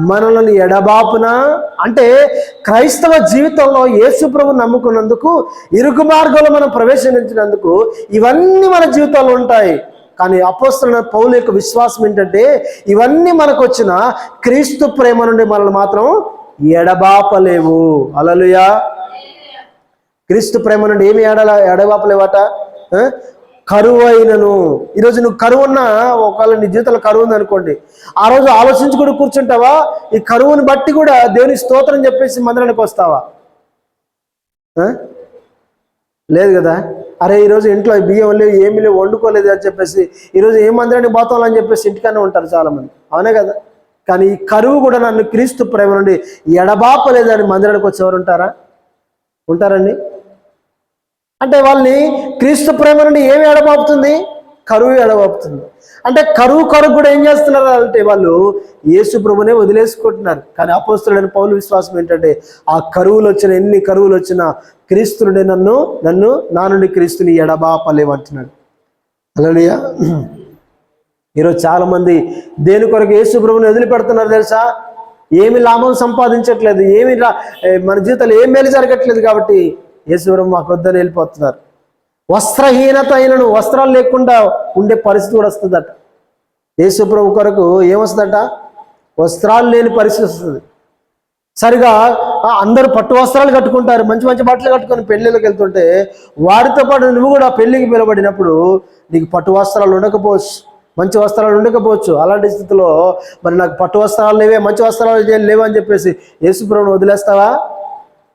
మనల్ని ఎడబాపున. అంటే క్రైస్తవ జీవితంలో యేసు ప్రభు నమ్ముకున్నందుకు, ఇరుకు మార్గంలో మనం ప్రవేశించినందుకు ఇవన్నీ మన జీవితాల్లో ఉంటాయి. కానీ అపోస్తలుడైన పౌలు యొక్క విశ్వాసం ఏంటంటే, ఇవన్నీ మనకు వచ్చిన క్రీస్తు ప్రేమ నుండి మనల్ని మాత్రం ఎడబాపలేవు. హల్లెలూయా. క్రీస్తు ప్రేమ నుండి ఏమి ఎడబాపలేవట? కరువు అయినను. ఈరోజు నువ్వు కరువు ఉన్నా, ఒకవేళ నీ జీవితంలో కరువు ఉంది అనుకోండి, ఆ రోజు ఆలోచించి కూడా కూర్చుంటావా? ఈ కరువుని బట్టి కూడా దేవుని స్తోత్రం చెప్పేసి మందిరానికి వస్తావా? లేదు కదా. అరే ఈరోజు ఇంట్లో బియ్యం లేవు, ఏమీ లేవు, వండుకోలేదు అని చెప్పేసి ఈరోజు ఏం మందిరానికి పోతాం అని చెప్పేసి ఇంటికన్నా ఉంటారు చాలామంది. అవునే కదా. కానీ ఈ కరువు కూడా నన్ను క్రీస్తు ప్రేమ నుండి ఎడబాపలేదని మందిరానికి వచ్చేవారు ఉంటారా? ఉంటారండి. అంటే వాళ్ళని క్రీస్తు ప్రేమ నుండి ఏమి ఎడబాపుతుంది? కరువు ఎడబాపుతుంది. అంటే కరువు కూడా ఏం చేస్తున్నారు అంటే వాళ్ళు యేసు ప్రభునే వదిలేసుకుంటున్నారు. కానీ అపోస్తలుడైన పౌలు విశ్వాసం ఏంటంటే, ఆ కరువులు వచ్చిన, ఎన్ని కరువులు వచ్చినా క్రీస్తునుడే నన్ను నా నుండి క్రీస్తుని ఎడబాపలేమంటున్నాడు. హల్లెలూయా. ఈరోజు చాలా మంది దేని కొరకు యేసు ప్రభుని వదిలిపెడుతున్నారు తెలుసా? ఏమి లాభం సంపాదించట్లేదు, మన జీవితంలో ఏం మేలు జరగట్లేదు కాబట్టి యేసు ప్రభు మాకు వద్దని వెళ్ళిపోతున్నారు. వస్త్రహీనత అయినను, వస్త్రాలు లేకుండా ఉండే పరిస్థితి కూడా వస్తుందట. యేసు ప్రభు కొరకు ఏమొస్తుందట? వస్త్రాలు లేని పరిస్థితి వస్తుంది. సరిగా అందరూ పట్టు వస్త్రాలు కట్టుకుంటారు, మంచి మంచి బట్టలు కట్టుకొని పెళ్ళిళ్ళకి వెళ్తుంటే, వారితో పాటు నువ్వు కూడా పెళ్ళికి పిలబడినప్పుడు నీకు పట్టు వస్త్రాలు ఉండకపోవచ్చు, మంచి వస్త్రాలు ఉండకపోవచ్చు. అలాంటి స్థితిలో మరి నాకు పట్టు వస్త్రాలు లేవే, మంచి వస్త్రాలు లేవని చెప్పేసి యేసు ప్రభువుని వదిలేస్తావా?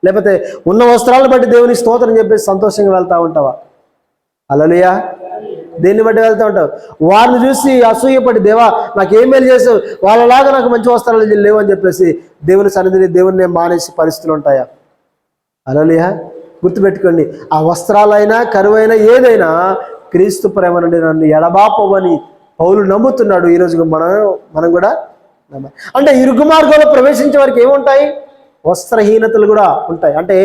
లేకపోతే ఉన్న వస్త్రాలను బట్టి దేవుని స్తోత్రం చెప్పేసి సంతోషంగా వెళ్తా ఉంటావా? హల్లెలూయా. దేన్ని బట్టి వెళ్తూ ఉంటావు? వారిని చూసి అసూయపడి, దేవా నాకు ఏం మేలు చేసావు, వాళ్ళలాగా నాకు మంచి వస్త్రాలు లేవు అని చెప్పేసి దేవుని సన్నిధిని, దేవుని మానేసి పరిస్థితులు ఉంటాయా? హల్లెలూయా. గుర్తుపెట్టుకోండి, ఆ వస్త్రాలైనా కరువైనా ఏదైనా క్రీస్తు ప్రేమ నుండి నన్ను ఎడబాపవని పౌలు నమ్ముతున్నాడు. ఈరోజు మనం కూడా అంటే ఇరుగు మార్గంలో ప్రవేశించే వారికి ఏముంటాయి? వస్త్రహీనతలు కూడా ఉంటాయి. అంటే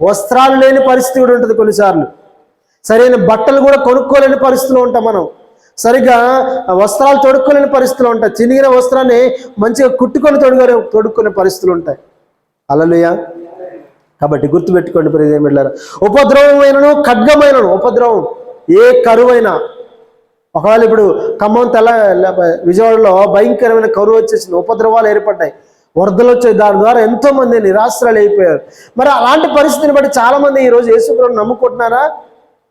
వస్త్రాలు లేని పరిస్థితి కూడా ఉంటుంది. కొన్నిసార్లు సరైన బట్టలు కూడా కొనుక్కోలేని పరిస్థితిలో ఉంటాం మనం. సరిగ్గా వస్త్రాలు తొడుక్కోలేని పరిస్థితులు ఉంటాయి. చినిగిన వస్త్రాన్ని మంచిగా కుట్టుకొని తొడుక్కునే పరిస్థితులు ఉంటాయి. హల్లెలూయా. కాబట్టి గుర్తుపెట్టుకోండి ప్రియమైన, ఉపద్రవమైనను ఖడ్గమైనను. ఉపద్రవం ఏ కరువైనా, ఒకవేళ ఇప్పుడు ఖమ్మం విజయవాడలో భయంకరమైన కరువు వచ్చేసింది, ఉపద్రవాలు ఏర్పడ్డాయి, వరదలు వచ్చాయి, దాని ద్వారా ఎంతో మంది నిరాశ్రలు అయిపోయారు. మరి అలాంటి పరిస్థితిని బట్టి చాలా మంది ఈరోజు యేసు ప్రభువుని నమ్ముకుంటున్నారా?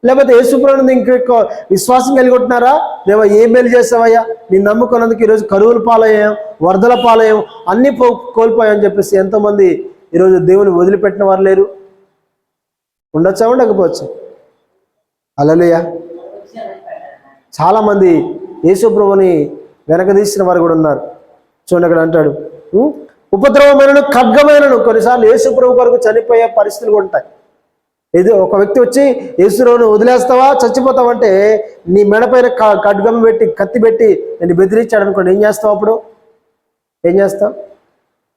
లేకపోతే యేసు ప్రభువుని ఇంకెక్కువ విశ్వాసం కలిగి ఉంటున్నారా? దేవా ఏ మేలు చేసావయ్యా, నేను నమ్ముకున్నందుకు ఈరోజు కరువుల పాలయ్యాం, వరదల పాలయ్యాం, అన్నీ కోల్పోయాం అని చెప్పేసి ఎంతోమంది ఈరోజు దేవుని వదిలిపెట్టిన వారు లేరు. ఉండొచ్చా, ఉండకపోవచ్చు. హల్లెలూయా. చాలామంది యేసు ప్రభువుని వెనకదీసిన వారు కూడా ఉన్నారు. చూడండి అక్కడ అంటాడు, ఉపద్రవమైనను ఖడ్గమైనను. కొన్నిసార్లు యేసు ప్రభు కొరకు చనిపోయే పరిస్థితులు కూడా ఉంటాయి. ఇది ఒక వ్యక్తి వచ్చి యేసును వదిలేస్తావా, చచ్చిపోతావంటే నీ మెడపైన ఖడ్గం పెట్టి కత్తి పెట్టి నేను బెదిరించాడు అనుకోండి, ఏం చేస్తావు? అప్పుడు ఏం చేస్తావు?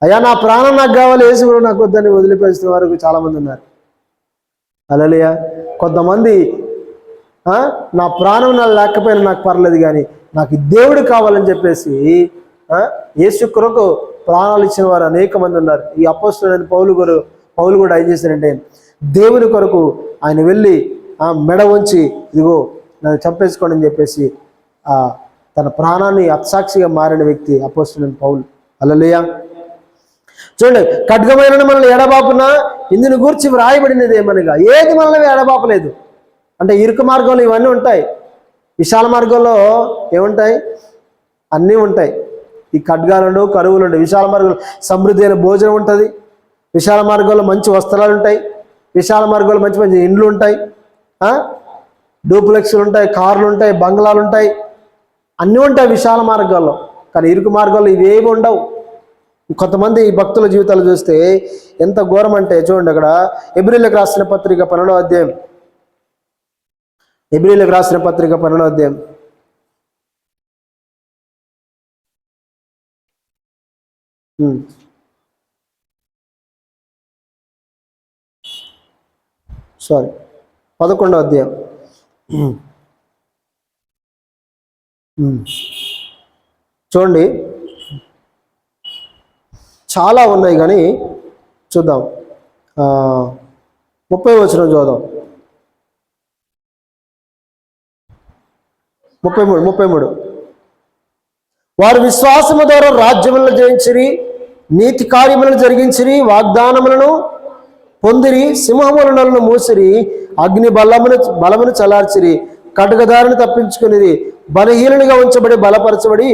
అయ్యా నా ప్రాణం నాకు కావాలి, యేసు ప్రభు నాకు వద్దని వదిలిపేసిన వరకు చాలామంది ఉన్నారు. హల్లెలూయా. కొంతమంది నా ప్రాణం నాకు లేకపోయినా నాకు పర్లేదు, కానీ నాకు దేవుడు కావాలని చెప్పేసి యేసు కొరకు ప్రాణాలు ఇచ్చిన వారు అనేక మంది ఉన్నారు. ఈ అపోస్తలుడైన పౌలు కూడా ఏం చేశారంటే దేవుని కొరకు ఆయన వెళ్ళి మెడ వంచి ఇదిగో నన్ను చంపేసుకోండి అని చెప్పేసి తన ప్రాణాన్ని అత్సాక్షిగా మారిన వ్యక్తి అపోస్తలుడైన పౌలు. హల్లెలూయా. చూడండి, ఖడ్గమైన మనల్ని ఎడబాపునా ఇందుని గురించి వ్రాయబడినది ఏమనగా, ఏది మనల్ని ఎడబాపలేదు. అంటే ఇరుకు మార్గంలో ఇవన్నీ ఉంటాయి, విశాల మార్గంలో ఏముంటాయి? అన్నీ ఉంటాయి. ఈ ఖడ్గాలు, కరువులు ఉంటాయి. విశాల మార్గంలో సమృద్ధి అయిన భోజనం ఉంటుంది, విశాల మార్గంలో మంచి వస్త్రాలు ఉంటాయి, విశాల మార్గంలో మంచి మంచి ఇండ్లు ఉంటాయి, డూప్లెక్స్లు ఉంటాయి, కార్లు ఉంటాయి, బంగ్లాలు ఉంటాయి, అన్నీ ఉంటాయి విశాల మార్గాల్లో. కానీ ఇరుకు మార్గాల్లో ఇవేమి ఉండవు. కొంతమంది భక్తుల జీవితాలు చూస్తే ఎంత ఘోరం అంటే చూడండి, అక్కడ హెబ్రీయులకు రాసిన పత్రిక 12వ అధ్యాయం, హెబ్రీయులకు రాసిన పత్రిక 12వ అధ్యాయం సారీ 11వ అధ్యాయం చూడండి, చాలా ఉన్నాయి కానీ చూద్దాం. 30వ వచనం చూద్దాం. 33 వారు విశ్వాసము ద్వారా రాజ్యములను జయించిరి, నీతి కార్యములను జరిగించిరి, వాగ్దానములను పొందిరి, సింహములను మూసిరి, అగ్ని బలమును చలార్చిరి, కటకదారిని తప్పించుకునిరి, బలహీనునిగా ఉంచబడి బలపరచబడి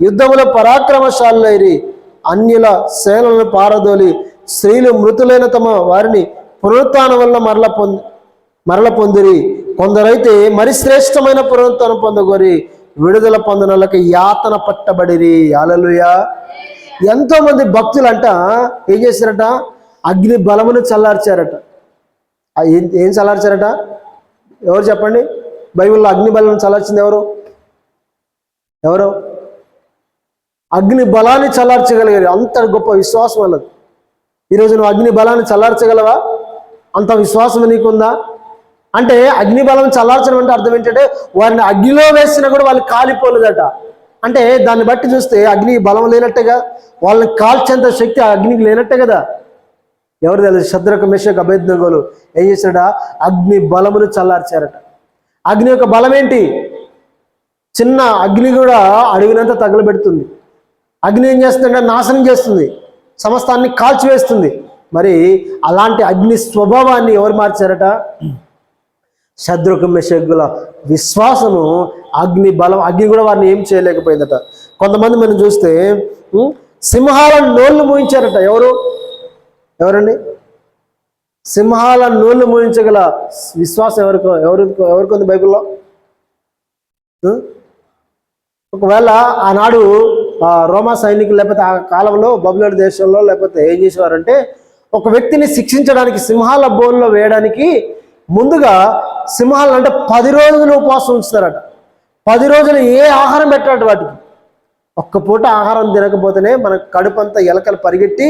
యుద్ధముల పరాక్రమశాలులైరి, అన్యుల సేనలను పారదోలి స్త్రీలు మృతులైన తమ వారిని పునరుత్థానం వల్ల మరల పొందిరి, కొందరైతే మరి శ్రేష్టమైన పునరుత్థానం పొందగోరి విడుదల పొందనలకు యాతన పట్టబడిరి. హల్లెలూయా. ఎంతో మంది భక్తులంట ఏం చేశారట? అగ్ని బలమును చల్లార్చారట. ఏం చల్లార్చారట? ఎవరు చెప్పండి? బైబిల్లో అగ్ని బలం చల్లార్చింది ఎవరు? అగ్ని బలాన్ని చల్లార్చగలిగారు. అంత గొప్ప విశ్వాసం వాళ్ళది. ఈరోజు నువ్వు అగ్ని బలాన్ని చల్లార్చగలవా? అంత విశ్వాసం నీకుందా? అంటే అగ్ని బలం చల్లార్చడం అంటే అర్థం ఏంటంటే వారిని అగ్నిలో వేసినా కూడా వాళ్ళు కాలిపోలేదట. అంటే దాన్ని బట్టి చూస్తే అగ్ని బలం లేనట్టేగా, వాళ్ళని కాల్చేంత శక్తి ఆ అగ్నికి లేనట్టే కదా. ఎవరు తెలుసు? షద్రకు మెషకు అబేద్నెగోలు ఏం చేశారట? అగ్ని బలమును చల్లార్చారట. అగ్ని యొక్క బలం ఏంటి? చిన్న అగ్ని కూడా అడవినంతా తగలబెడుతుంది. అగ్ని ఏం చేస్తుందంటే నాశనం చేస్తుంది, సమస్తాన్ని కాల్చివేస్తుంది. మరి అలాంటి అగ్ని స్వభావాన్ని ఎవరు మార్చారట? షద్రకు మెషకుల విశ్వాసము అగ్ని బలం. అగ్ని కూడా వారిని ఏం చేయలేకపోయిందట. కొంతమంది మనం చూస్తే సింహాల నోళ్ళు మూయించారట. ఎవరండి? సింహాల నోళ్ళు మూయించగల విశ్వాసం ఎవరికి ఉంది బైబిల్లో? ఒకవేళ ఆనాడు రోమా సైనికులు లేకపోతే ఆ కాలంలో బబులోను దేశంలో లేకపోతే ఏం చేసేవారంటే ఒక వ్యక్తిని శిక్షించడానికి సింహాల బోన్లో వేయడానికి ముందుగా సింహాలను అంటే 10 రోజులు ఉపవాసం ఉంచుతారట. 10 రోజులు ఏ ఆహారం పెట్టారట వాటికి. ఒక్క పూట ఆహారం తినకపోతేనే మన కడుపు అంతా ఎలకలు పరిగెట్టి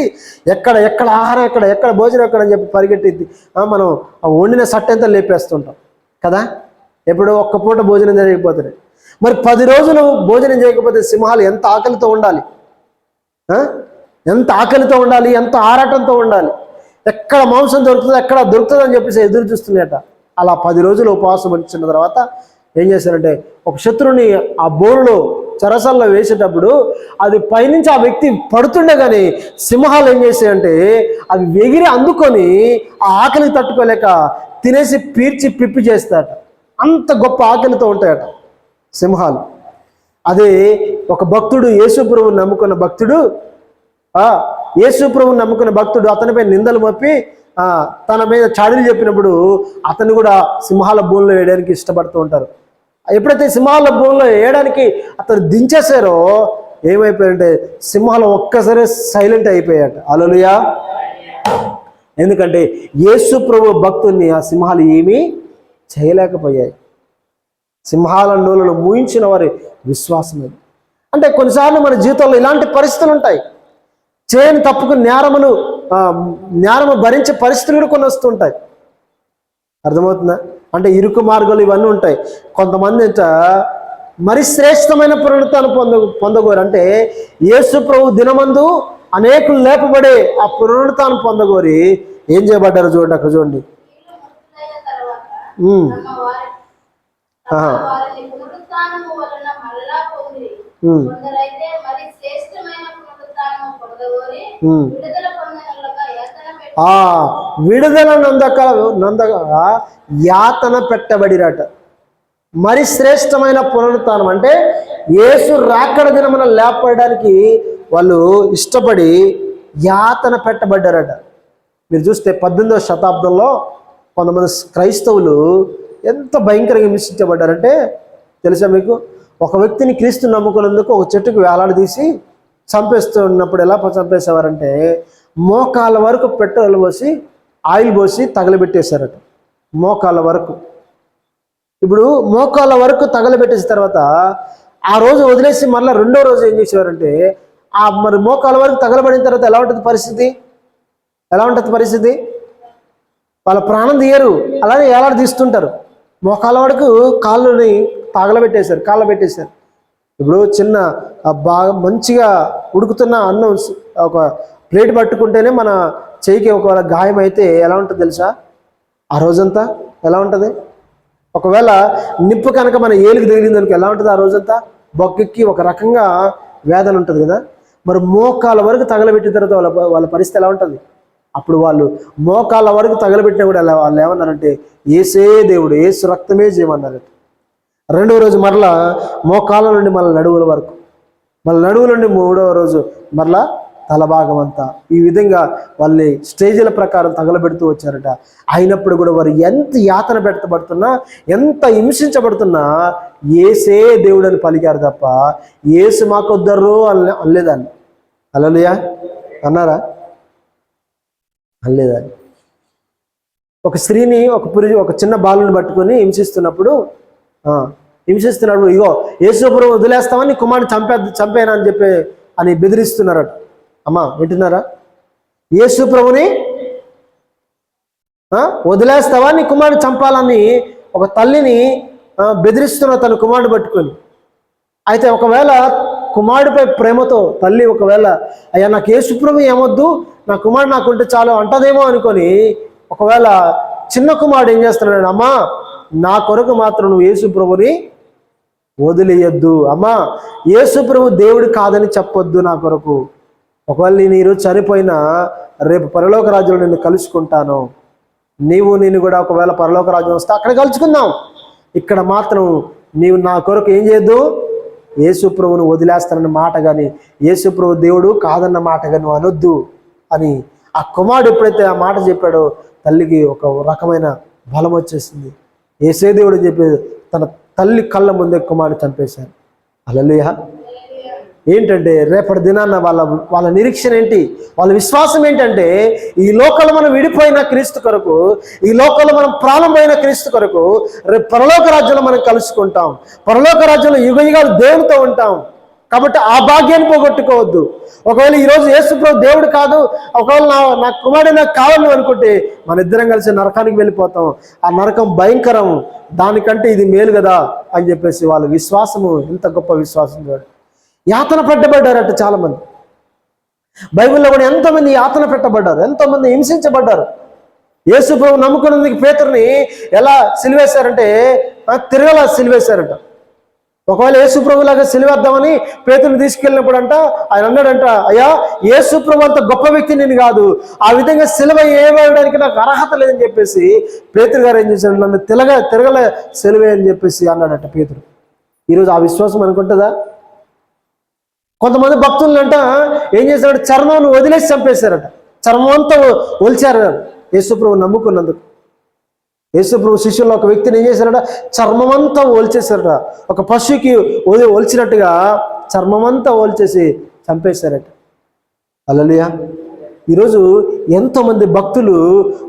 ఎక్కడ ఆహారం ఎక్కడ భోజనం ఎక్కడ అని చెప్పి పరిగెట్టి మనం వండిన సట్టు అంతా లేపేస్తుంటాం కదా. ఎప్పుడు ఒక్క పూట భోజనం చేయకపోతేనే. మరి 10 రోజులు భోజనం చేయకపోతే సింహాలు ఎంత ఆకలితో ఉండాలి, ఎంత ఆరాటంతో ఉండాలి. ఎక్కడ మాంసం దొరుకుతుంది అని చెప్పేసి ఎదురు చూస్తున్నాయట. అలా 10 రోజులు ఉపవాసం వచ్చిన తర్వాత ఏం చేశారంటే ఒక శత్రువుని ఆ బోరులో చెరసల్లో వేసేటప్పుడు అది పైనుంచి ఆ వ్యక్తి పడుతుండే కానీ సింహాలు ఏం చేసాయంటే అవి ఎగిరి అందుకొని ఆ ఆకలిని తట్టుకోలేక తినేసి పీల్చి పిప్పి చేస్తాయట. అంత గొప్ప ఆకలితో ఉంటాయట సింహాలు. అదే ఒక భక్తుడు యేసుప్రభువుని నమ్ముకున్న భక్తుడు అతనిపై నిందలు మోపి తన మీద చాడీలు చెప్పినప్పుడు అతన్ని కూడా సింహాల భూమిలో వేయడానికి ఇష్టపడుతూ ఉంటారు. ఎప్పుడైతే సింహాల భూమిలో వేయడానికి అతను దించేశారో ఏమైపోయారంటే సింహాలు ఒక్కసారి సైలెంట్ అయిపోయాట. హల్లెలూయా. ఎందుకంటే యేసు ప్రభు భక్తుల్ని ఆ సింహాలు ఏమీ చేయలేకపోయాయి. సింహాల నోళ్ళను మూయించిన వారి విశ్వాసం అది. అంటే కొన్నిసార్లు మన జీవితంలో ఇలాంటి పరిస్థితులు ఉంటాయి. చేయని తప్పుకు నేరము భరించే పరిస్థితులు కూడా కొన్ని వస్తుంటాయి. అర్థమవుతుందా? అంటే ఇరుకు మార్గాలు ఇవన్నీ ఉంటాయి. కొంతమంది మరి శ్రేష్టమైన పునరుత్థానం పొందగోరు. అంటే యేసు ప్రభు దినమందు అనేకులు లేపబడే ఆ పునరుత్థానం పొందగోరి ఏం చేయబడ్డారు చూడండి, అక్కడ చూడండి. విడుదల నందగా యాతన పెట్టబడిరట. మరి శ్రేష్టమైన పునరుత్థానం అంటే యేసు రాకడ దినమున లేపడానికి వాళ్ళు ఇష్టపడి యాతన పెట్టబడ్డారట. మీరు చూస్తే 18వ శతాబ్దంలో కొంతమంది క్రైస్తవులు ఎంత భయంకరంగా హింసించబడ్డారంటే తెలుసా మీకు? ఒక వ్యక్తిని క్రీస్తు నమ్ముకున్నందుకు ఒక చెట్టుకు వేలాడదీసి చంపేస్తున్నప్పుడు ఎలా చంపేసేవారంటే మోకాళ్ళ వరకు పెట్రోల్ పోసి ఆయిల్ పోసి తగలబెట్టేశారట. మోకాళ్ళ వరకు. ఇప్పుడు మోకాళ్ళ వరకు తగలబెట్టేసిన తర్వాత ఆ రోజు వదిలేసి మళ్ళీ రెండో రోజు ఏం చేసేవారంటే మరి మోకాళ్ళ వరకు తగలబడిన తర్వాత ఎలా ఉంటుంది పరిస్థితి? వాళ్ళ ప్రాణం తీయరు, అలాగే ఏలాడ తీస్తుంటారు. మోకాళ్ళ వరకు కాళ్ళని కాళ్ళ పెట్టేశారు. ఇప్పుడు చిన్న బాగా మంచిగా ఉడుకుతున్న అన్నం ఒక ప్లేట్ పట్టుకుంటేనే మన చేయికి ఒకవేళ గాయం అయితే ఎలా ఉంటుంది తెలుసా? ఆ రోజంతా ఎలా ఉంటుంది? ఒకవేళ నిప్పు కనుక మన ఏలికి తగిలిందనుకో ఎలా ఉంటుంది ఆ రోజంతా? బొక్కెక్కి ఒక రకంగా వేదన ఉంటుంది కదా. మరి మోకాళ్ళ వరకు తగలబెట్టిన తర్వాత వాళ్ళ పరిస్థితి ఎలా ఉంటుంది? అప్పుడు వాళ్ళు మోకాళ్ళ వరకు తగలబెట్టినా కూడా వాళ్ళు ఏమన్నారంటే ఏసే దేవుడు, ఏసు రక్తమే చేయమన్నారట. రెండవ రోజు మరలా మోకాళ్ళ నుండి మళ్ళీ నడువుల వరకు, మళ్ళీ నడువుల నుండి మూడవ రోజు మరలా తలభాగం అంతా. ఈ విధంగా వాళ్ళని స్టేజీల ప్రకారం తగలబెడుతూ వచ్చారట. అయినప్పుడు కూడా వారు ఎంత యాతన పెట్టబడుతున్నా, ఎంత హింసించబడుతున్నా ఏసే దేవుడు అని పలికారు తప్ప ఏసు మాకొద్దరు అనలేదాన్ని. హల్లెలూయా అన్నారా? అనలేదాన్ని. ఒక స్త్రీని ఒక చిన్న బాలుని పట్టుకొని హింసిస్తున్నప్పుడు ఇగో యేసు ప్రభువుని వదిలేస్తామని కుమారుని చంపేనా అని బెదిరిస్తున్నారట. అమ్మా వింటున్నారా? యేసు ప్రభుని వదిలేస్తావా, నీ కుమారుని చంపాలని ఒక తల్లిని బెదిరిస్తున్న తన కుమారుడు పట్టుకొని. అయితే ఒకవేళ కుమారుడిపై ప్రేమతో తల్లి ఒకవేళ అయ్యా నాకు యేసు ప్రభు ఏమొద్దు, నా కుమారుడు నాకుంటే చాలు అంటదేమో అనుకొని ఒకవేళ చిన్న కుమారుడు ఏం చేస్తున్నాడు? అమ్మా నా కొరకు మాత్రం నువ్వు యేసు ప్రభుని వదిలేయద్దు, అమ్మా యేసు ప్రభు దేవుడు కాదని చెప్పొద్దు నా కొరకు. ఒకవేళ నేను ఈరోజు చనిపోయినా రేపు పరలోక రాజ్యంలో నిన్ను కలుసుకుంటాను, నేను కూడా ఒకవేళ పరలోక రాజ్యం వస్తే అక్కడ కలుసుకుందాం. ఇక్కడ మాత్రం నీవు నా కొరకు ఏం చేయొద్దు, యేసు ప్రభువును వదిలేస్తానన్న మాట కానీ యేసు ప్రభు దేవుడు కాదన్న మాట కానీ నువ్వు అనొద్దు అని ఆ కుమారుడు ఎప్పుడైతే ఆ మాట చెప్పాడో తల్లికి ఒక రకమైన బలం వచ్చేసింది. యేసే దేవుడు చెప్పి తన తల్లి కళ్ళ ముందే కుమారుడు చంపేశారు. హల్లెలూయా. ఏంటంటే రేపటి దినాన్న వాళ్ళ నిరీక్షణ ఏంటి, వాళ్ళ విశ్వాసం ఏంటంటే ఈ లోకంలో మనం విడిపోయిన క్రీస్తు కొరకు, ఈ లోకంలో మనం ప్రారంభమైన క్రీస్తు కొరకు రేపు పరలోక రాజ్యంలో మనం కలుసుకుంటాం. పరలోక రాజ్యంలో యుగయుగాలు దేవునితో ఉంటాం. కాబట్టి ఆ భాగ్యాన్ని పోగొట్టుకోవద్దు. ఒకవేళ ఈరోజు యేసు ప్రభు దేవుడు కాదు, ఒకవేళ నా కుమారుడు నాకు కావాలి అనుకుంటే మన ఇద్దరం కలిసి నరకానికి వెళ్ళిపోతాం. ఆ నరకం భయంకరం, దానికంటే ఇది మేలు కదా అని చెప్పేసి వాళ్ళ విశ్వాసము ఎంత గొప్ప విశ్వాసం. యాతన పెట్టబడ్డారట చాలామంది. బైబిల్లో కూడా ఎంతోమంది యాతన పెట్టబడ్డారు, ఎంతోమంది హింసించబడ్డారు. యేసు ప్రభు నమ్ముకున్నందుకు పేతురుని ఎలా సిలివేశారంటే తిరగల సిలివేశారట. ఒకవేళ యేసు ప్రభులాగా సిలివేద్దామని పేతురుని తీసుకెళ్ళినప్పుడు ఆయన అన్నాడంట, అయ్యా యేసు ప్రభు అంత గొప్ప వ్యక్తి నేను కాదు, ఆ విధంగా సిలువ వేయడానికి నాకు అర్హత లేదని చెప్పేసి పేతురు గారు ఏం చేశాడు, నన్ను తిరగల సిలువే అని చెప్పేసి అన్నాడట పేతురు. ఈరోజు ఆ విశ్వాసం అనుకుంటుందా? కొంతమంది భక్తులంట ఏం చేశాడు, చర్మాన్ని వదిలేసి చంపేశారట. చర్మం అంతా ఒలిచారు. యేసుప్రభు నమ్ముకున్నందుకు. యేసుప్రభు శిష్యుల్లో ఒక వ్యక్తిని ఏం చేశారట, చర్మమంతా ఓల్చేశారట. ఒక పశువుకి ఓల్చినట్టుగా చర్మమంతా ఓల్చేసి చంపేశారట. హల్లెలూయా. ఈరోజు ఎంతోమంది భక్తులు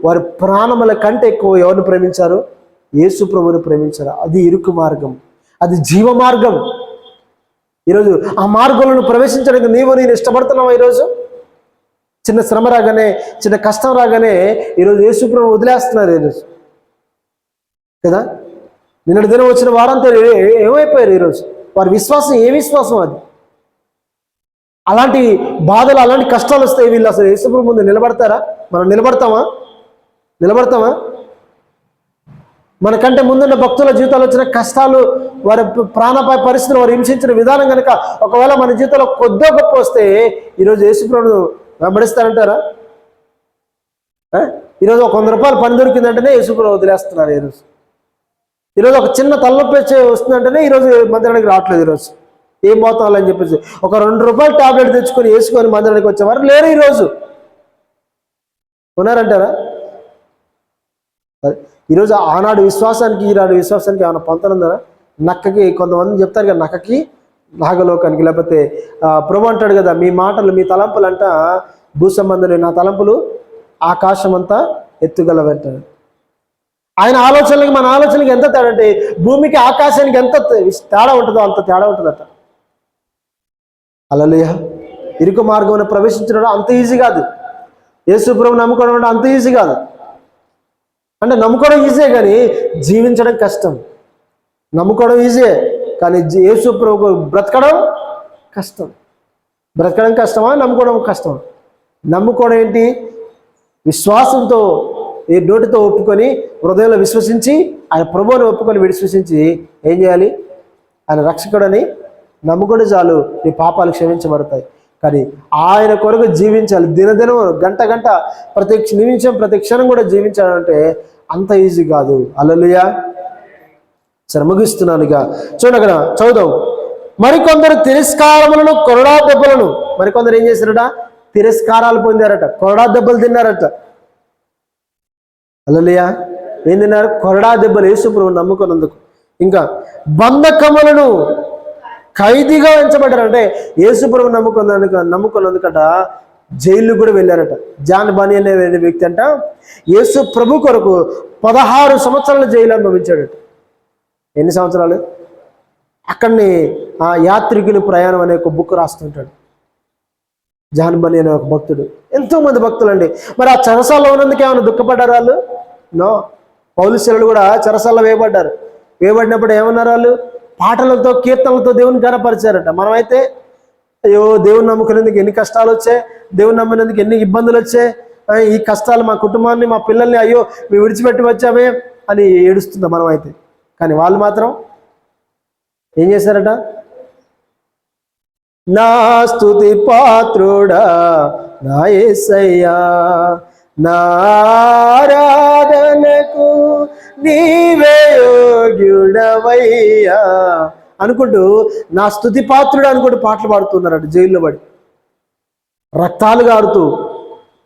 వారి ప్రాణముల కంటే ఎక్కువ ఎవరిని ప్రేమించారు? యేసు ప్రభువుని ప్రేమించారు. అది ఇరుకు మార్గం, అది జీవ మార్గం. ఈరోజు ఆ మార్గంలో ప్రవేశించడానికి నేను ఇష్టపడుతున్నావా? ఈరోజు చిన్న శ్రమ రాగానే, చిన్న కష్టం రాగానే ఈరోజు యేసు ప్రభువుని వదిలేస్తున్నారు ఈరోజు కదా. నిన్నటి దినం వచ్చిన వారంతా ఏమైపోయారు ఈరోజు? వారి విశ్వాసం ఏ విశ్వాసం అది? అలాంటి బాధలు, అలాంటి కష్టాలు వస్తాయి, వీళ్ళు అసలు యేసుప్రభు ముందు నిలబడతారా? మనం నిలబడతామా? మనకంటే ముందున్న భక్తుల జీవితాలు వచ్చిన కష్టాలు, వారి ప్రాణపాయ పరిస్థితులు, వారు హింసించిన విధానం కనుక ఒకవేళ మన జీవితంలో కొద్దో గొప్ప వస్తే ఈరోజు యేసుప్రభును వెంబడిస్తారంటారా? ఈరోజు ఒక 100 రూపాయలు పని దొరికిందంటేనే యేసుప్రభు వదిలేస్తున్నారు. ఈరోజు ఒక చిన్న తలనొప్పి వస్తుందంటేనే ఈరోజు మందిరానికి రావట్లేదు. ఈరోజు ఏం పోతాం అని చెప్పేసి ఒక 2 రూపాయలు టాబ్లెట్ తెచ్చుకొని వేసుకొని మందిరానికి వచ్చేవారు లేరు. ఈరోజు ఉన్నారంటారా? ఈరోజు ఆనాడు విశ్వాసానికి ఈనాడు విశ్వాసానికి ఏమైనా పొంతనుందా? నక్కకి కొంతమంది చెప్తారు కదా, నక్కకి నాగలోకానికి. లేకపోతే ప్రభు అంటాడు కదా, మీ మాటలు, మీ తలంపులు అంట భూ సంబంధం, నా తలంపులు ఆకాశం అంతా ఎత్తుగలవంటాడు. ఆయన ఆలోచనలకి మన ఆలోచనలకి ఎంత తేడా అంటే, భూమికి ఆకాశానికి ఎంత తేడా ఉంటుందో అంత తేడా ఉంటుందట. హల్లెలూయా. ఇరుకు మార్గంలో ప్రవేశించడం అంత ఈజీ కాదు. యేసు ప్రభువుని నమ్ముకోవడం అంటే అంత ఈజీ కాదు. అంటే నమ్ముకోవడం ఈజీ కానీ జీవించడం కష్టం. నమ్ముకోవడం ఈజీ కానీ యేసు ప్రభువుకు బ్రతకడం కష్టం. బ్రతకడం కష్టమా? నమ్ముకోవడం కష్టమా? నమ్ముకోవడం ఏంటి? విశ్వాసంతో, ఈ నోటితో ఒప్పుకొని, హృదయంలో విశ్వసించి, ఆయన ప్రభువుని ఒప్పుకొని విశ్వసించి ఏం చేయాలి? ఆయన రక్షకుడని నమ్ముకొని చాలు, నీ పాపాలు క్షమించబడతాయి. కానీ ఆయన కొరకు జీవించాలి. దినదినం, గంట గంట, ప్రతి నిమిషం, ప్రతి క్షణం కూడా జీవించాలంటే అంత ఈజీ కాదు. హల్లెలూయా. సరే, ముగిస్తున్నాను. ఇక చూడండి, అక్కడ చదువుదాం. మరికొందరు తిరస్కారములను, కొరడా దెబ్బలను, మరికొందరు ఏం చేశారట? తిరస్కారాలు పొందారట, కొరడా దెబ్బలు తిన్నారట. హల్లెలూయా. ఏం తిన్నారు? కొరడా దెబ్బలు, యేసు ప్రభువుని నమ్ముకున్నందుకు. ఇంకా బంధకములను, ఖైదీగా ఎంచబడ్డారు. అంటే యేసు ప్రభువుని నమ్ముకున్నందుకట జైలు కూడా వెళ్ళారట. జాన్ బానీ అనే వ్యక్తి అంట యేసు ప్రభు కొరకు 16 సంవత్సరాలు జైలు అనుభవించాడట. ఎన్ని సంవత్సరాలు? అక్కడిని ఆ యాత్రికుని ప్రయాణం అనే ఒక బుక్ రాస్తుంటాడు జాన్ బానీ అనే ఒక భక్తుడు. ఎంతోమంది భక్తులు అండి. మరి ఆ చెరసాల్లో ఉన్నందుకు ఏమైనా దుఃఖపడ్డారు వాళ్ళు? నో. పౌలు శీలలు కూడా చెరసాల్లో వేయబడ్డారు. వేయబడినప్పుడు ఏమన్నారు? వాళ్ళు పాటలతో, కీర్తనలతో దేవుని గణపరిచారట. మనమైతే అయ్యో, దేవుని నమ్ముకునేందుకు ఎన్ని కష్టాలు వచ్చాయి, దేవుని నమ్మినందుకు ఎన్ని ఇబ్బందులు వచ్చాయి, ఈ కష్టాలు మా కుటుంబాన్ని, మా పిల్లల్ని అయ్యో మేము విడిచిపెట్టి వచ్చామే అని ఏడుస్తుందా మనమైతే. కానీ వాళ్ళు మాత్రం ఏం చేశారట? నా స్తుతి పాత్రుడా నా యేసయ్యా, నా ఆరాధనకు నీవే యోగ్యుడవయ్యా అనుకుంటూ, నా స్తుతి పాత్రుడు అనుకుంటూ పాటలు పాడుతున్నారట జైల్లో పడి. రక్తాలు గారుతూ,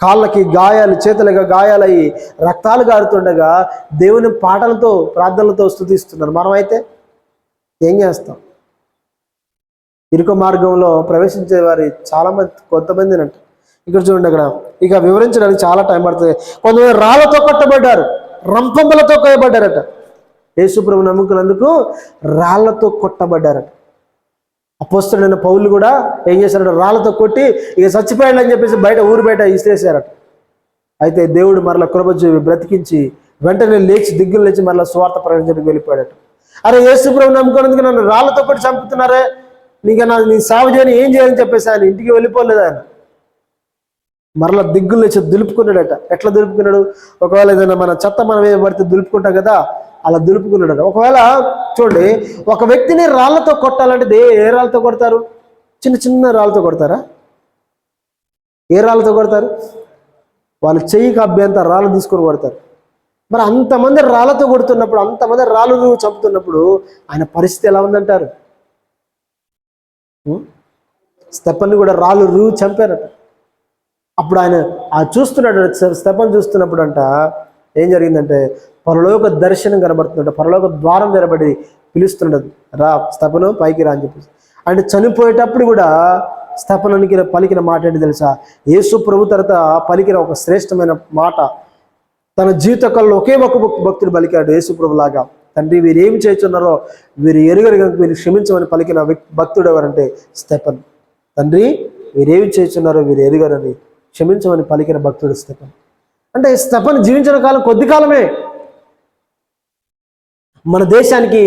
కాళ్ళకి గాయాలు, చేతులుగా గాయాలయ్యి రక్తాలు గారుతుండగా దేవుని పాటలతో, ప్రార్థనలతో స్తుతిస్తున్నారు. మనమైతే ఏం చేస్తాం? ఇరుకు మార్గంలో ప్రవేశించే వారి చాలామంది, కొంతమందినంట. ఇక్కడ చూడండి, అక్కడ ఇక వివరించడానికి చాలా టైం పడుతుంది. కొంతమంది రాళ్లతో కొట్టబడ్డారు, రంపములతో కోయబడ్డారట. యేసు ప్రభువుని నమ్ముకున్నందుకు రాళ్లతో కొట్టబడ్డారట. అపోస్తలుడైన పౌలు కూడా ఏం చేశారట? రాళ్లతో కొట్టి ఇక చచ్చిపోయాడు అని చెప్పేసి ఊరు బయట ఇసిరేశారట. అయితే దేవుడు మరలా కృప చూపి బ్రతికించి వెంటనే దిగ్గులు లేచి మరలా స్వార్థ ప్రకటించడానికి వెళ్ళిపోయాడట. అరే, యేసు ప్రభువుని నమ్ముకున్నందుకు నన్ను రాళ్లతో కొట్టి చంపుతున్నారే, నీ సేవ చేయని ఏం చేయాలని చెప్పేసి ఆయన ఇంటికి వెళ్ళిపోలేదు. ఆయన మరలా దిగ్గులు లేచి దులుపుకున్నాడట. ఎట్లా దులుపుకున్నాడు? ఒకవేళ ఏదైనా మన చెత్త మనం పడితే దులుపుకుంటాం కదా, అలా దులుపుకున్నాడట. ఒకవేళ చూడండి, ఒక వ్యక్తిని రాళ్లతో కొట్టాలంటే ఏ రాళ్ళతో కొడతారు? చిన్న చిన్న రాళ్ళతో కొడతారా? ఏ రాళ్ళతో కొడతారు? వాళ్ళు చెయ్యికి అభ్యంత రాళ్ళు తీసుకొని కొడతారు. మరి అంతమంది రాళ్ళతో కొడుతున్నప్పుడు, అంతమంది రాళ్ళు చంపుతున్నప్పుడు ఆయన పరిస్థితి ఎలా ఉందంటారు? స్టెఫెన్ని కూడా రాళ్ళు చంపారట. అప్పుడు ఆయన చూస్తున్నాడు, స్తెఫను చూస్తున్నప్పుడు అంట ఏం జరిగిందంటే పరలోక దర్శనం కనబడుతుందంట. పరలోక ద్వారం తెరబడి పిలుస్తున్నాడు, రా స్తెఫను పైకి రా అని చెప్పేసి. అంటే చనిపోయేటప్పుడు కూడా స్తెఫనునికి పలికిన మాట ఏంటి తెలుసా? యేసు ప్రభు తర్వాత పలికిన ఒక శ్రేష్టమైన మాట, తన జీవితకాలంలో ఒకే ఒక భక్తుడు పలికాడు యేసు ప్రభు లాగా. తండ్రి వీరు ఏమి చేస్తున్నారో వీరు ఎరుగరు కనుక వీరు క్షమించమని పలికిన భక్తుడు ఎవరంటే స్తెఫను. తండ్రి వీరేమి చేస్తున్నారో వీరు ఎరుగరని క్షమించమని పలికిన భక్తుడు స్తెఫను. అంటే స్తెఫను జీవించిన కాలం కొద్ది కాలమే. మన దేశానికి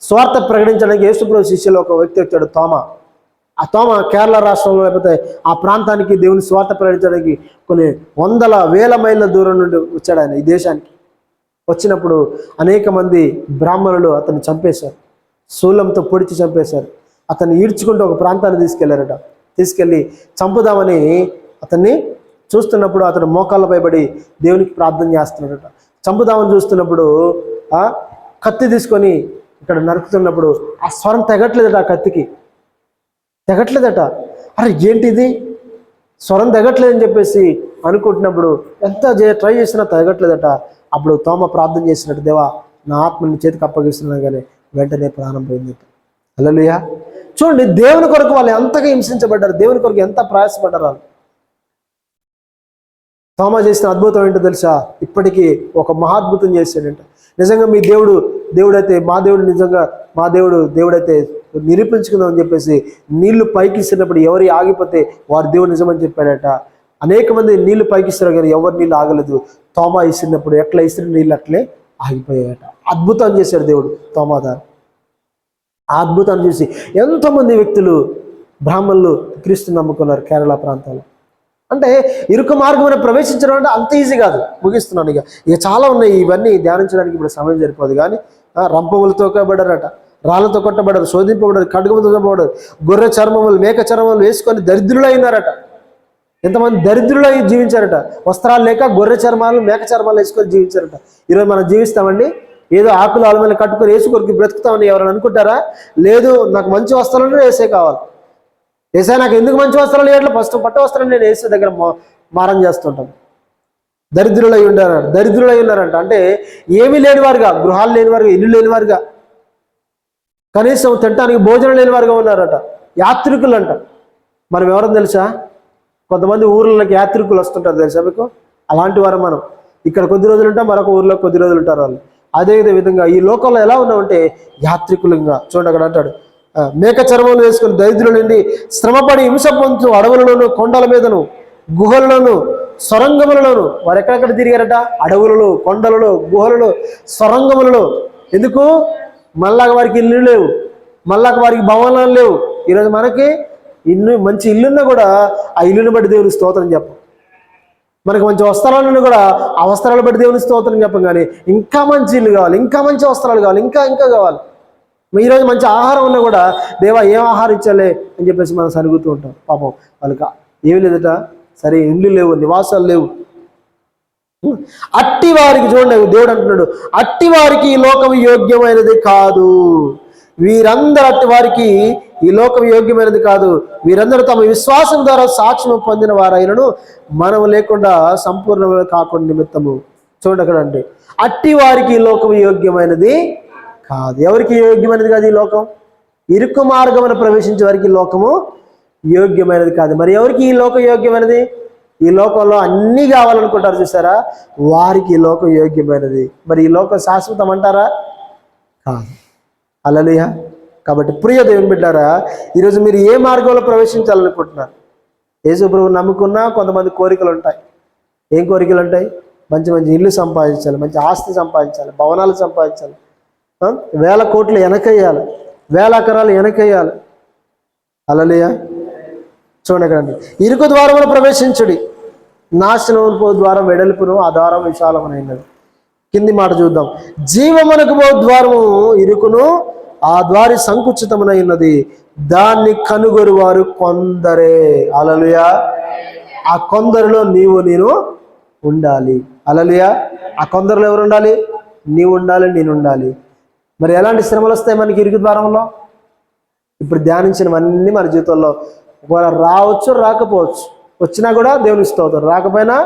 స్వార్థ ప్రకటించడానికి యేసుప్రభు శిష్యులు ఒక వ్యక్తి వచ్చాడు, తోమా. ఆ తోమా కేరళ రాష్ట్రంలో లేకపోతే ఆ ప్రాంతానికి దేవుని స్వార్థ ప్రకటించడానికి కొన్ని వందల వేల మైళ్ళ దూరం నుండి వచ్చాడు ఆయన ఈ దేశానికి. వచ్చినప్పుడు అనేక మంది బ్రాహ్మణులు అతన్ని చంపేశారు, శూలంతో పొడిచి చంపేశారు. అతన్ని ఈడ్చుకుంటూ ఒక ప్రాంతాన్ని తీసుకెళ్లారట. తీసుకెళ్ళి చంపుదామని అతన్ని చూస్తున్నప్పుడు అతను మోకాళ్ళపై పడి దేవునికి ప్రార్థన చేస్తున్నాడట. చంపుదామని చూస్తున్నప్పుడు కత్తి తీసుకొని ఇక్కడ నరుకుతున్నప్పుడు ఆ స్వరం తెగట్లేదట, ఆ కత్తికి తెగట్లేదట. అరే ఏంటిది స్వరం తెగట్లేదని చెప్పేసి అనుకుంటున్నప్పుడు ఎంత ట్రై చేసినా తెగట్లేదట. అప్పుడు తోమ ప్రార్థన చేసినట్టు, దేవా నా ఆత్మని చేతికి అప్పగిస్తున్నాను, కానీ వెంటనే ప్రాణం పోయింది. హల్లెలూయా. చూడండి, దేవుని కొరకు వాళ్ళు ఎంతగా హింసించబడ్డారు, దేవుని కొరకు ఎంత ప్రయాసపడ్డారు వాళ్ళు. తోమ చేసిన అద్భుతం ఏంటో తెలుసా? ఇప్పటికీ ఒక మహాద్భుతం చేశాడంట. నిజంగా మీ దేవుడైతే మా దేవుడు, నిజంగా మా దేవుడైతే నిరూపించుకుందామని చెప్పేసి నీళ్లు పైకి ఇస్తున్నప్పుడు ఎవరి ఆగిపోతే వారి దేవుడు నిజమని చెప్పాడట. అనేక మంది నీళ్లు పైకి ఇస్తారు కానీ ఎవరి నీళ్ళు ఆగలేదు. తోమా ఇస్తున్నప్పుడు ఎట్లా ఇస్తున్న నీళ్ళు అట్లే ఆగిపోయాయట. అద్భుతం చేశాడు దేవుడు తోమా ద్వారా. ఆ అద్భుతాన్ని చూసి ఎంతోమంది వ్యక్తులు బ్రాహ్మణులు క్రీస్తుని నమ్ముకున్నారు కేరళ ప్రాంతాల్లో. అంటే ఇరుకు మార్గం ప్రవేశించడం అంటే అంత ఈజీ కాదు. ముగిస్తున్నాను. ఇక చాలా ఉన్నాయి, ఇవన్నీ ధ్యానించడానికి ఇప్పుడు సమయం సరిపోదు. కానీ రంపములతో కొట్టబడ్డారట, రాళ్ళతో కొట్టబడ్డారు, శోధింపబడ్డారు, ఖడ్గముతో చంపబడ్డారు, గొర్రె చర్మములు మేక చర్మములు వేసుకొని దరిద్రులు అయినారట. ఎంతమంది దరిద్రులు అయి జీవించారట. వస్త్రాలు లేక గొర్రె చర్మాలు మేక చర్మాలు వేసుకొని జీవించారట. ఈరోజు మనం జీవిస్తామండి, ఏదో ఆకులు ఆలమని కట్టుకొని వేసు కొరికి బ్రతుకుతామని ఎవరైనా అనుకుంటారా? లేదు, నాకు మంచి వస్త్రాలు వేసే కావాలి. ఏసా నాకు ఎందుకు మంచి వస్త్రాలు ఇవ్వట్లే, ఫస్ట్ పట్ట వస్త్రాలు నేను ఏసే దగ్గర మారం చేస్తుంటాను. దరిద్రులై ఉన్నారంట. అంటే ఏమీ లేనివారుగా, గృహాలు లేనివారుగా, ఇల్లు లేనివారుగా, కనీసం తినడానికి భోజనం లేనివారుగా ఉన్నారట. యాత్రికులు అంట. మనం ఎవరని తెలుసా? కొంతమంది ఊర్లకి యాత్రికులు వస్తుంటారు తెలుసా మీకు? అలాంటి వారు మనం. ఇక్కడ కొద్ది రోజులు ఉంటాం, మరొక ఊర్లో కొద్ది రోజులు ఉంటారు వాళ్ళు. అదే విధంగా ఈ లోకంలో ఎలా ఉన్నామంటే యాత్రికులంగా. చూడండి అక్కడ అంటాడు, మేక చర్మలు వేసుకుని దరిద్రుల నుండి శ్రమపడి హింస పొందుతూ అడవులలోను, కొండల మీదను, గుహలలోను, సొరంగములలోను. వారు ఎక్కడెక్కడ తిరిగారట? అడవులలో, కొండలలో, గుహలలో, సొరంగములలో. ఎందుకు? మళ్ళాక వారికి ఇల్లు లేవు, మళ్ళాక వారికి భవనాలు లేవు. ఈరోజు మనకి మంచి ఇల్లున్నా కూడా ఆ ఇల్లుని బట్టి దేవుని స్తోత్రం చెప్పం. మనకు మంచి వస్త్రాలను కూడా ఆ వస్త్రాలు బట్టి దేవుని స్తోత్రం చెప్పం. కానీ ఇంకా మంచి ఇల్లు కావాలి, ఇంకా మంచి వస్త్రాలు కావాలి, ఇంకా కావాలి. ఈరోజు మంచి ఆహారం ఉన్నా కూడా దేవా ఏం ఆహారం ఇచ్చాలే అని చెప్పేసి మనం సరుగుతూ ఉంటాం. పాపం వాళ్ళకి ఏమి లేదట, సరే ఇండ్లు లేవు, నివాసాలు లేవు. అట్టి వారికి చూడండి, దేవుడు అంటున్నాడు, అట్టి వారికి ఈ లోకం యోగ్యమైనది కాదు. వీరందరూ అట్టి వారికి ఈ లోకం యోగ్యమైనది కాదు. వీరందరూ తమ విశ్వాసం ద్వారా సాక్ష్యం పొందిన వారైనను మనం లేకుండా సంపూర్ణమైన కాకుండా నిమిత్తము. చూడండి అక్కడ అంటే అట్టి వారికి ఈ లోకం యోగ్యమైనది కాదు. ఎవరికి యోగ్యమైనది కాదు ఈ లోకం? ఇరుకు మార్గమున ప్రవేశించే వారికి ఈ లోకము యోగ్యమైనది కాదు. మరి ఎవరికి ఈ లోకం యోగ్యమైనది? ఈ లోకంలో అన్నీ కావాలనుకుంటారు చూసారా, వారికి ఈ లోకం యోగ్యమైనది. మరి ఈ లోకం శాశ్వతం అంటారా? కాదు. హల్లెలూయా. కాబట్టి ప్రియ దేవుని బిడ్డారా, ఈరోజు మీరు ఏ మార్గంలో ప్రవేశించాలనుకుంటున్నారు? యేసు ప్రభువుని నమ్ముకున్నా కొంతమంది కోరికలు ఉంటాయి. ఏం కోరికలు ఉంటాయి? మంచి మంచి ఇల్లు సంపాదించాలి, మంచి ఆస్తి సంపాదించాలి, భవనాలు సంపాదించాలి, వేల కోట్లు వెనకయ్యాలి, వేల ఎకరాలు వెనకయ్యాలి. హల్లెలూయా. చూడండి అక్కడ, ఇరుకు ద్వారమును ప్రవేశించుడి, నాశనం పో ద్వారం వెడల్పును, ఆ ద్వారం విశాలమైనది. కింది మాట చూద్దాం. జీవమునకు పో ద్వారము ఇరుకును, ఆ ద్వారి సంకుచితమునైనది, దాన్ని కనుగొరు వారు కొందరే. హల్లెలూయా. ఆ కొందరిలో నేను ఉండాలి. హల్లెలూయా. ఆ కొందరిలో ఎవరు ఉండాలి? నీవు ఉండాలి, నేను ఉండాలి. మరి ఎలాంటి శ్రమలు వస్తాయి మనకి ఇరుకు ద్వారంలో? ఇప్పుడు ధ్యానించినవన్నీ మన జీవితంలో ఒకవేళ రావచ్చు, రాకపోవచ్చు. వచ్చినా కూడా దేవునికి స్తోత్రం, రాకపోయినా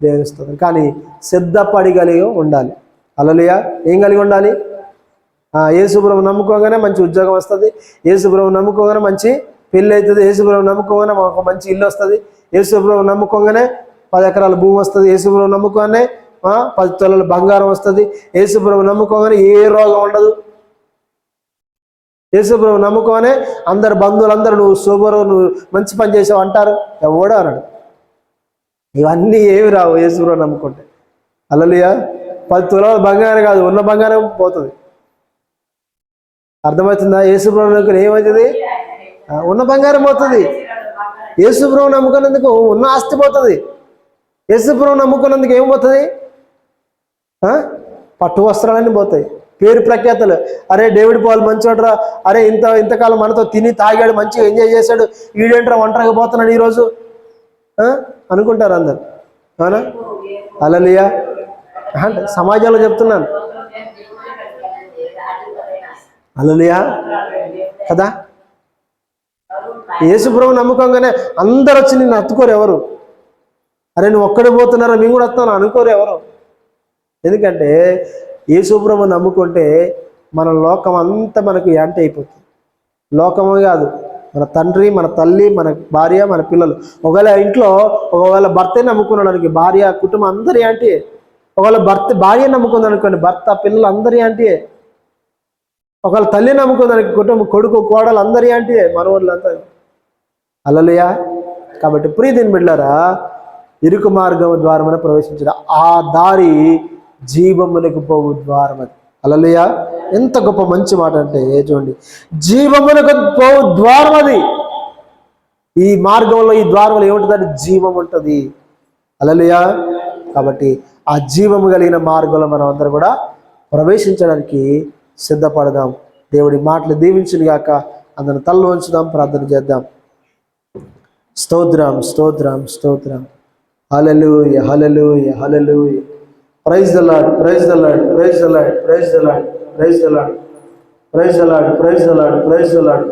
దేవునికి స్తోత్రం. కానీ సిద్ధపడి కలిగి ఉండాలి. హల్లెలూయా. ఏం కలిగి ఉండాలి? యేసుప్రభు నమ్ముకోగానే మంచి ఉద్యోగం వస్తుంది, యేసుప్రభు నమ్ముకోగానే మంచి పెళ్ళి అవుతుంది, యేసుప్రభు నమ్ముకోగానే ఒక మంచి ఇల్లు వస్తుంది, యేసుప్రభు నమ్ముకోగానే 10 ఎకరాల భూమి వస్తుంది, యేసుప్రభు నమ్ముకోగానే 10 తులాల బంగారం వస్తుంది, యేసుప్రభు నమ్ముకోగానే ఏ రోగం ఉండదు, యేసుప్రభు నమ్ముకోగానే అందరు బంధువులందరూ నువ్వు సూపరు, నువ్వు మంచి పని చేసావు అంటారు. ఎవడో అన్నాడు. ఇవన్నీ ఏమి రావు యేసుప్రభు నమ్ముకుంటే. హల్లెలూయా. 10 తులాల బంగారం కాదు, ఉన్న బంగారం పోతుంది. అర్థమవుతుందా? యేసుప్రభు నమ్ముకుని ఏమవుతుంది? ఉన్న బంగారం పోతుంది. యేసుప్రభు నమ్ముకున్నందుకు ఉన్న ఆస్తి పోతుంది. యేసుప్రభు నమ్ముకున్నందుకు ఏమవుతుంది? పట్టు వస్త్రాలన్నీ పోతాయి, పేరు ప్రఖ్యాతలు. అరే డేవిడ్ పాల్ మంచోడ్రా, అరే ఇంతకాలం మనతో తిని తాగాడు, మంచిగా ఎంజాయ్ చేశాడు, ఈడేంట్రా ఒంటరిగా పోతున్నాడు ఈరోజు అనుకుంటారు అందరు. అవునా? హల్లెలూయా. అంటే సమాజంలో చెప్తున్నాను. హల్లెలూయా కదా. యేసుప్రభు నమ్ముకోగానే అందరు వచ్చి నిన్ను హత్తుకోరు ఎవరు. అరే నువ్వు ఒక్కడే పోతున్నారా, మేము కూడా వస్తాను అనుకోరు ఎవరు. ఎందుకంటే యేసుప్రభు నమ్ముకుంటే మన లోకం అంతా మనకు యాంటీ అయిపోతుంది. లోకమే కాదు, మన తండ్రి, మన తల్లి, మన భార్య, మన పిల్లలు. ఒకవేళ భర్తే నమ్ముకున్నాడానికి భార్య, కుటుంబం అందరి యాంటీ. ఒకవేళ భార్య నమ్ముకుంది అనుకోండి, భర్త, పిల్లలు అందరి యాంటీ. ఒకవేళ తల్లి నమ్ముకుందానికి కుటుంబం, కొడుకు, కోడలు అందరి యాంటీ, మనవాళ్ళు అంతా. హల్లెలూయా. కాబట్టి ప్రియమైన బిడ్డలారా, ఇరుకు మార్గం ద్వారమని ప్రవేశించిన ఆ దారి జీవమునకు పోవు ద్వారం అది. హల్లెలూయా. ఎంత గొప్ప మంచి మాట అంటే చూడండి, జీవమునకు పోవు ద్వారం అది. ఈ మార్గంలో, ఈ ద్వారంలో ఏముంటుందంటే జీవం ఉంటుంది. హల్లెలూయా. కాబట్టి ఆ జీవము కలిగిన మార్గంలో మనం అందరం కూడా ప్రవేశించడానికి సిద్ధపడదాం. దేవుడి మాటలు దీవించును గాక. అందరిని తలలో ఉంచుదాం, ప్రార్థన చేద్దాం. స్తోత్రం, స్తోత్రం, స్తోత్రం. Hallelujah, hallelujah, hallelujah. Praise the Lord, praise the Lord, praise the Lord, praise the Lord, praise the Lord, praise the Lord, praise the Lord, praise the lord.